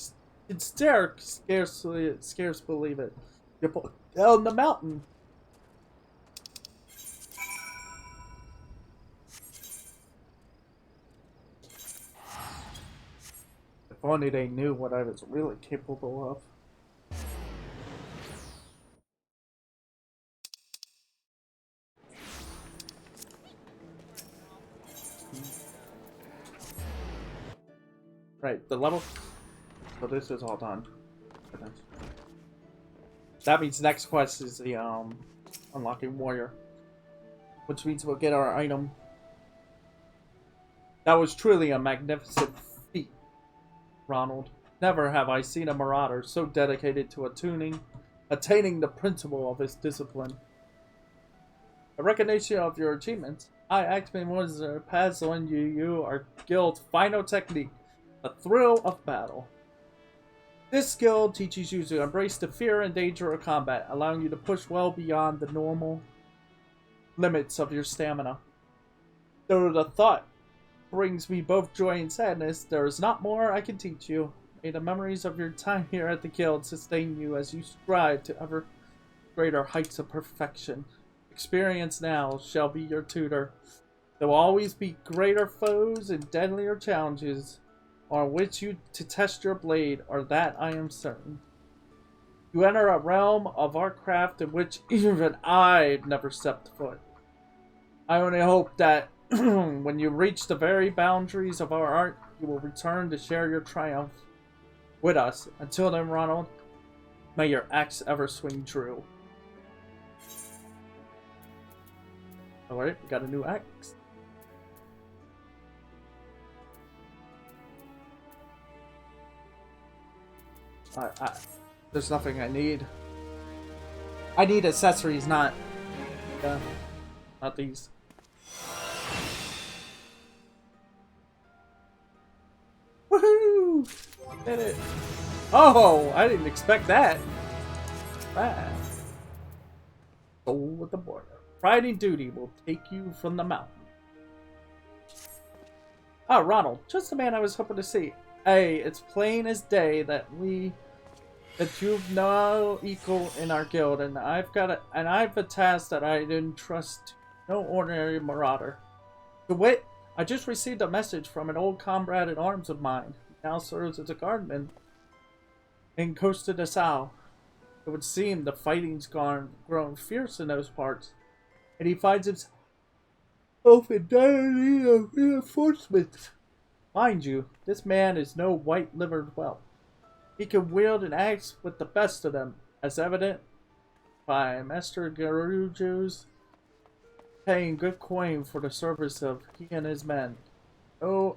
can scarce believe it. You're down the mountain. If only they knew what I was really capable of. Right, the level. So this is all done. That means next quest is the unlocking warrior, which means we'll get our item. That was truly a magnificent feat, Ronald. Never have I seen a marauder so dedicated to attaining the principle of his discipline. A recognition of your achievements, I Axeman Wizard pass on you our guild's final technique, the thrill of battle. This skill teaches you to embrace the fear and danger of combat, allowing you to push well beyond the normal limits of your stamina. Though the thought brings me both joy and sadness, there is not more I can teach you. May the memories of your time here at the guild sustain you as you strive to ever greater heights of perfection. Experience now shall be your tutor. There will always be greater foes and deadlier challenges on which you to test your blade, or that I am certain. You enter a realm of our craft in which even I've never stepped foot. I only hope that when you reach the very boundaries of our art, you will return to share your triumph with us. Until then, Ronald, may your axe ever swing true. Alright, we got a new axe. There's nothing I need. I need accessories, not these. Woohoo! Did it! Oh, I didn't expect that. Ah. Soul with the border. Pride and duty will take you from the mountain. Ah, Ronald, just the man I was hoping to see. Hey, it's plain as day that you've no equal in our guild, and I've a task that I didn't trust no ordinary marauder. To wit, I just received a message from an old comrade in arms of mine. He now serves as a guardman in Costa de Sal. It would seem the fighting's grown fierce in those parts, and he finds himself in dire need of reinforcements. Mind you, this man is no white-livered whelp. He can wield an axe with the best of them, as evident by Master Garujo's paying good coin for the service of he and his men. No,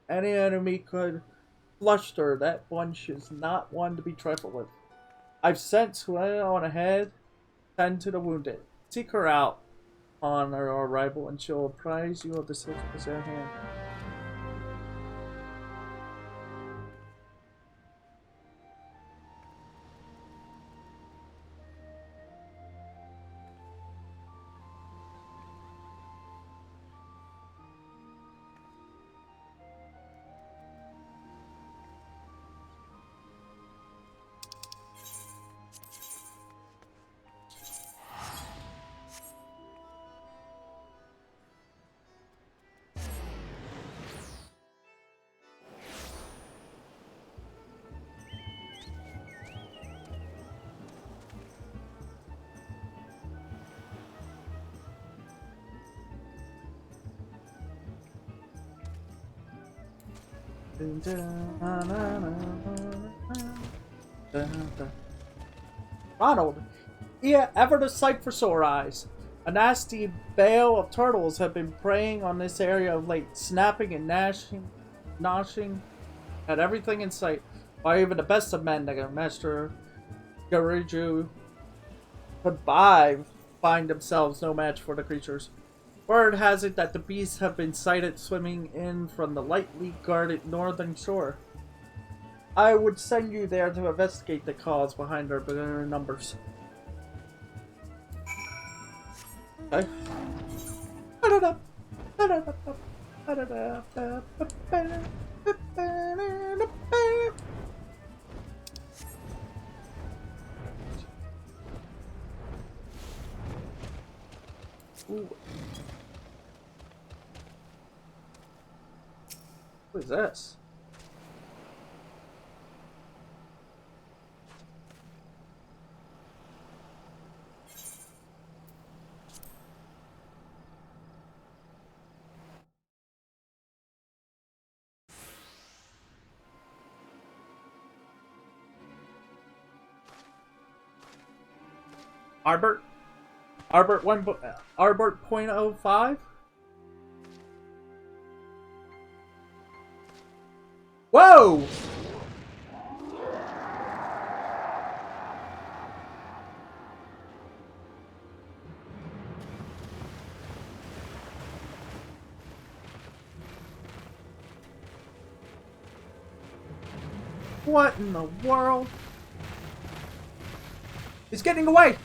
any enemy could bluster. That bunch is not one to be trifled with. I've sent well on ahead, tend to the wounded. Seek her out on her arrival, and she'll apprise you of the situation at hand. Ronald, ever the sight for sore eyes. A nasty bale of turtles have been preying on this area of late, snapping and gnashing gnashing at everything in sight, while even the best of men, like Master Gariju, could find themselves no match for the creatures. Word has it that the beasts have been sighted swimming in from the lightly guarded northern shore. I would send you there to investigate the cause behind their numbers. Okay. Ooh. What is this? Arbert? Arbert Arbert .05? Whoa! What in the world? He's getting away!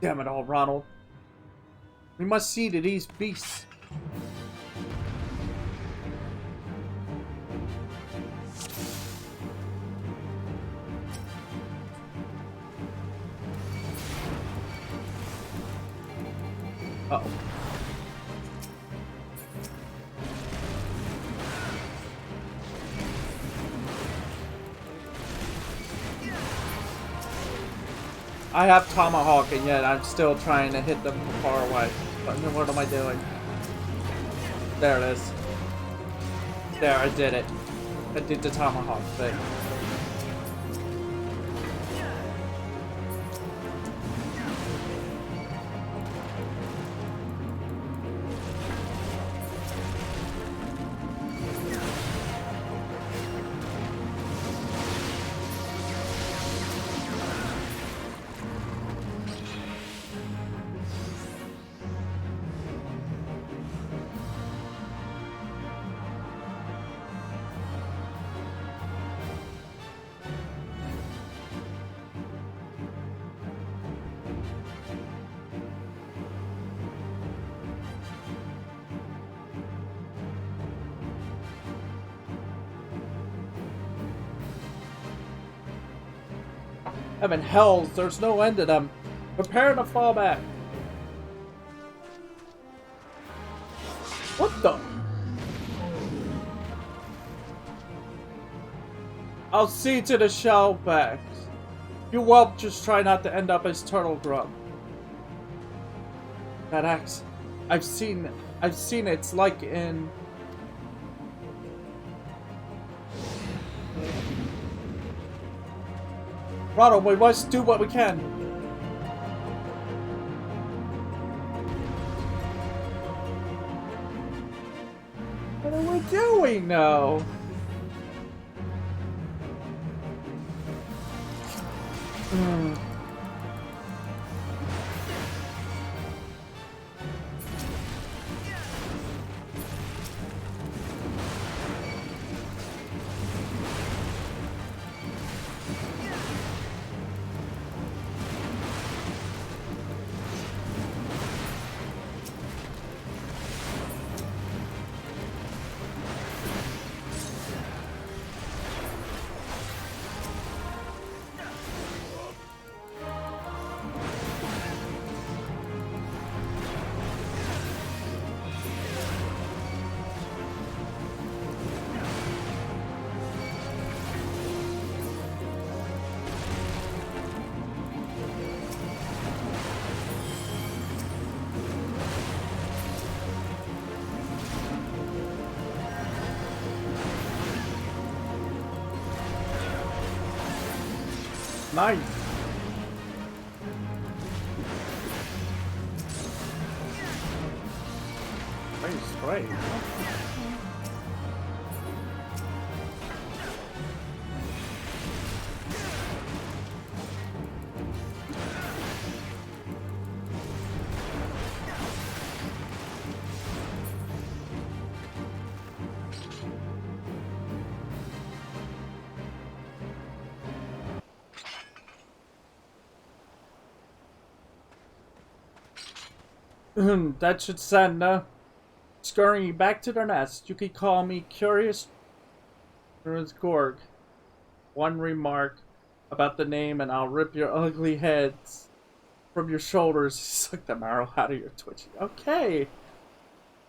Damn it all, Ronald. We must see to these beasts. Uh-oh. I have Tomahawk, and yet I'm still trying to hit them from far away. But what am I doing? There it is. There, I did it. I did the Tomahawk thing. Heaven hells, there's no end to them. Prepare to fall back. What the? I'll see to the shell bags. You whelp just try not to end up as turtle grub. That axe. I've seen it's like in... Ronald, we must do what we can. What are we doing now? Nice. Right. very straight. That should send scurrying back to their nest. You could call me Curious Gorg. One remark about the name and I'll rip your ugly heads from your shoulders. Suck the marrow out of your twitchy. Okay.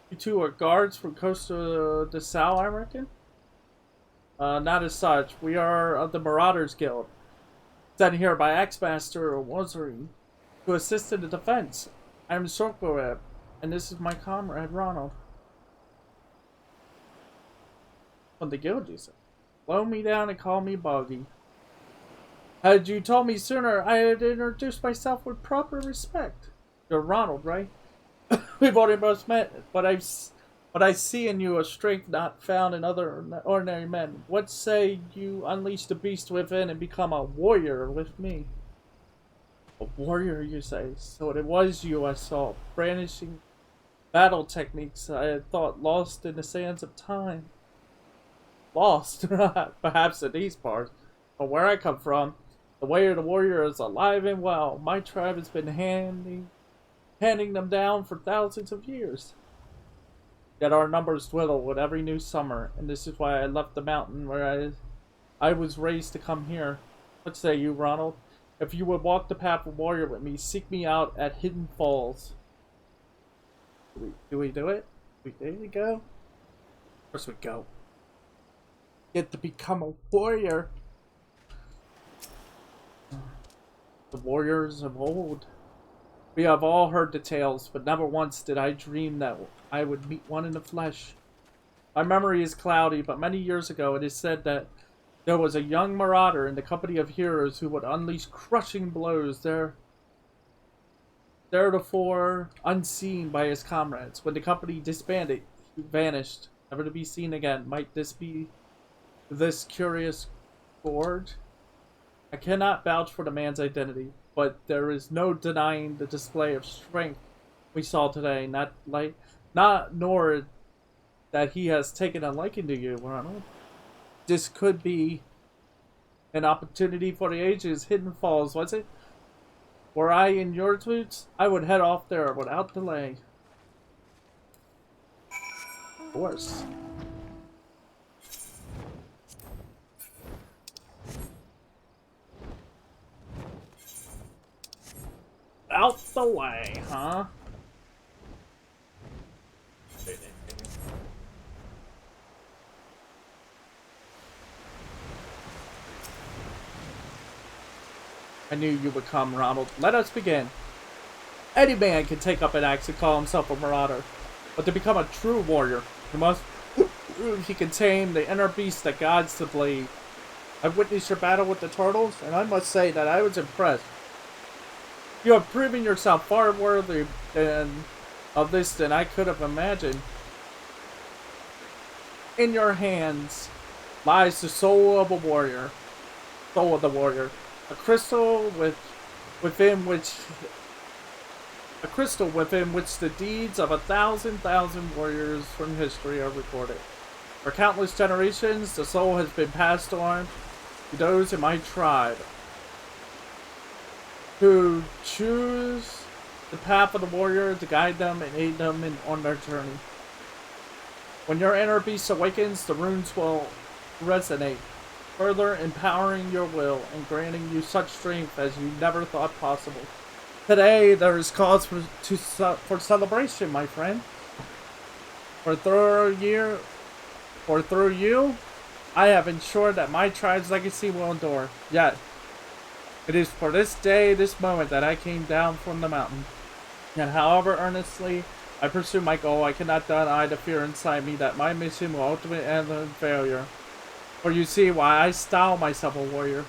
You two are guards from Costa de Sal, I reckon? Not as such. We are of the Marauders Guild. Sent here by Axmaster Wazari to assist in the defense. I am Sorkoreb, and this is my comrade Ronald. From the guild, you said. Blow me down and call me Boggy. Had you told me sooner, I had introduced myself with proper respect. You're Ronald, right? We've already both met, but I see in you a strength not found in other ordinary men. What say you unleash the beast within and become a warrior with me? A warrior, you say? So it was you I saw, brandishing battle techniques I had thought lost in the sands of time. Lost? Perhaps in these parts. But where I come from, the way of the warrior is alive and well. My tribe has been handing them down for thousands of years. Yet our numbers dwindle with every new summer, and this is why I left the mountain where I was raised to come here. What say you, Ronald? If you would walk the path of warrior with me, seek me out at Hidden Falls. Do we do it? There we go. Of course we go. Get to become a warrior. The warriors of old. We have all heard the tales, but never once did I dream that I would meet one in the flesh. My memory is cloudy, but many years ago it is said that there was a young marauder in the company of heroes who would unleash crushing blows theretofore unseen by his comrades. When the company disbanded, he vanished, never to be seen again. Might this be this Curious Gorg? I cannot vouch for the man's identity, but there is no denying the display of strength we saw today. Nor that he has taken a liking to you, Ronald. This could be an opportunity for the ages. Hidden Falls, was it? Were I in your boots, I would head off there without delay. Of course. Out the way, huh? I knew you would come, Ronald. Let us begin. Any man can take up an axe and call himself a marauder. But to become a true warrior, he can tame the inner beast that guides the blade. I've witnessed your battle with the turtles, and I must say that I was impressed. You have proven yourself far worthy of this than I could have imagined. In your hands lies the soul of a warrior. Soul of the warrior. A crystal within which the deeds of 1,000 warriors from history are recorded. For countless generations, the soul has been passed on to those in my tribe who choose the path of the warrior to guide them and aid them on their journey. When your inner beast awakens, the runes will resonate, further empowering your will and granting you such strength as you never thought possible. Today, there is cause for celebration, my friend. For through you, I have ensured that my tribe's legacy will endure. Yet, it is for this day, this moment, that I came down from the mountain. And however earnestly I pursue my goal, I cannot deny the fear inside me that my mission will ultimately end in failure. For you see why I style myself a warrior.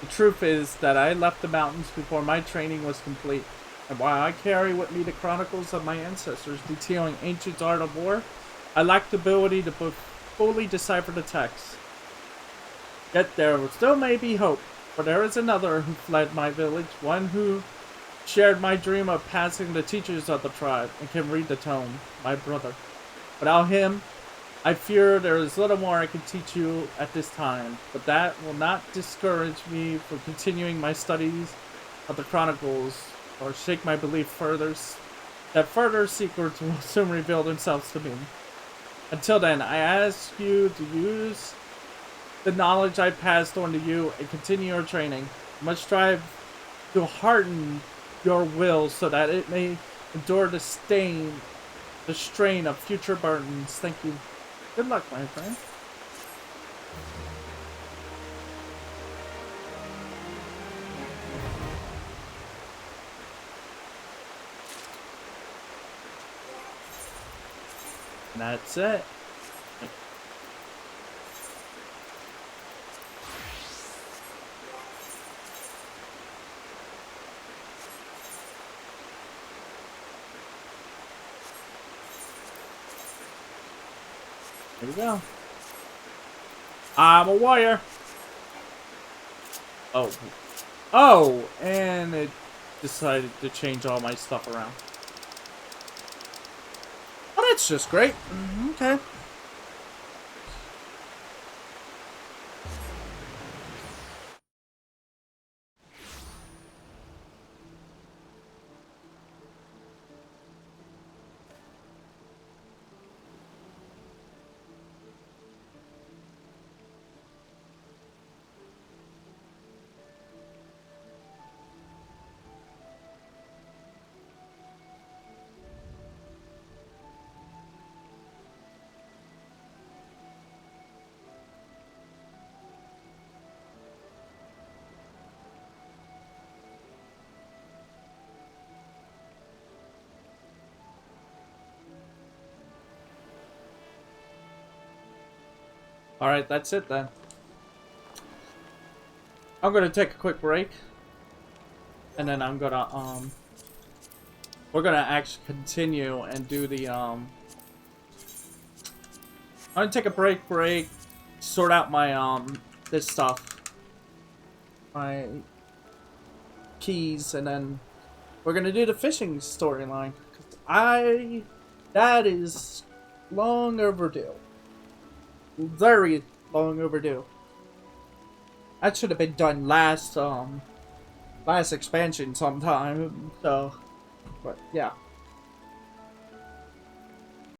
The truth is that I left the mountains before my training was complete. And while I carry with me the chronicles of my ancestors detailing ancient art of war, I lack the ability to fully decipher the text. Yet there still may be hope, for there is another who fled my village, one who shared my dream of passing the teachers of the tribe and can read the tome, my brother. Without him, I fear there is little more I can teach you at this time, but that will not discourage me from continuing my studies of the chronicles or shake my belief that further secrets will soon reveal themselves to me. Until then, I ask you to use the knowledge I passed on to you and continue your training. You must strive to harden your will so that it may endure the strain of future burdens. Thank you. Good luck, my friend. And that's it. Here we go. I'm a warrior. Oh. Oh, and it decided to change all my stuff around. Oh, that's just great. Okay. Alright, that's it then. I'm gonna take a quick break. And then I'm gonna, we're gonna actually continue and do the, I'm gonna take a break, sort out my, this stuff. My keys, and then we're gonna do the fishing storyline. That is long overdue. Very long overdue. That should have been done last expansion sometime, so, but yeah.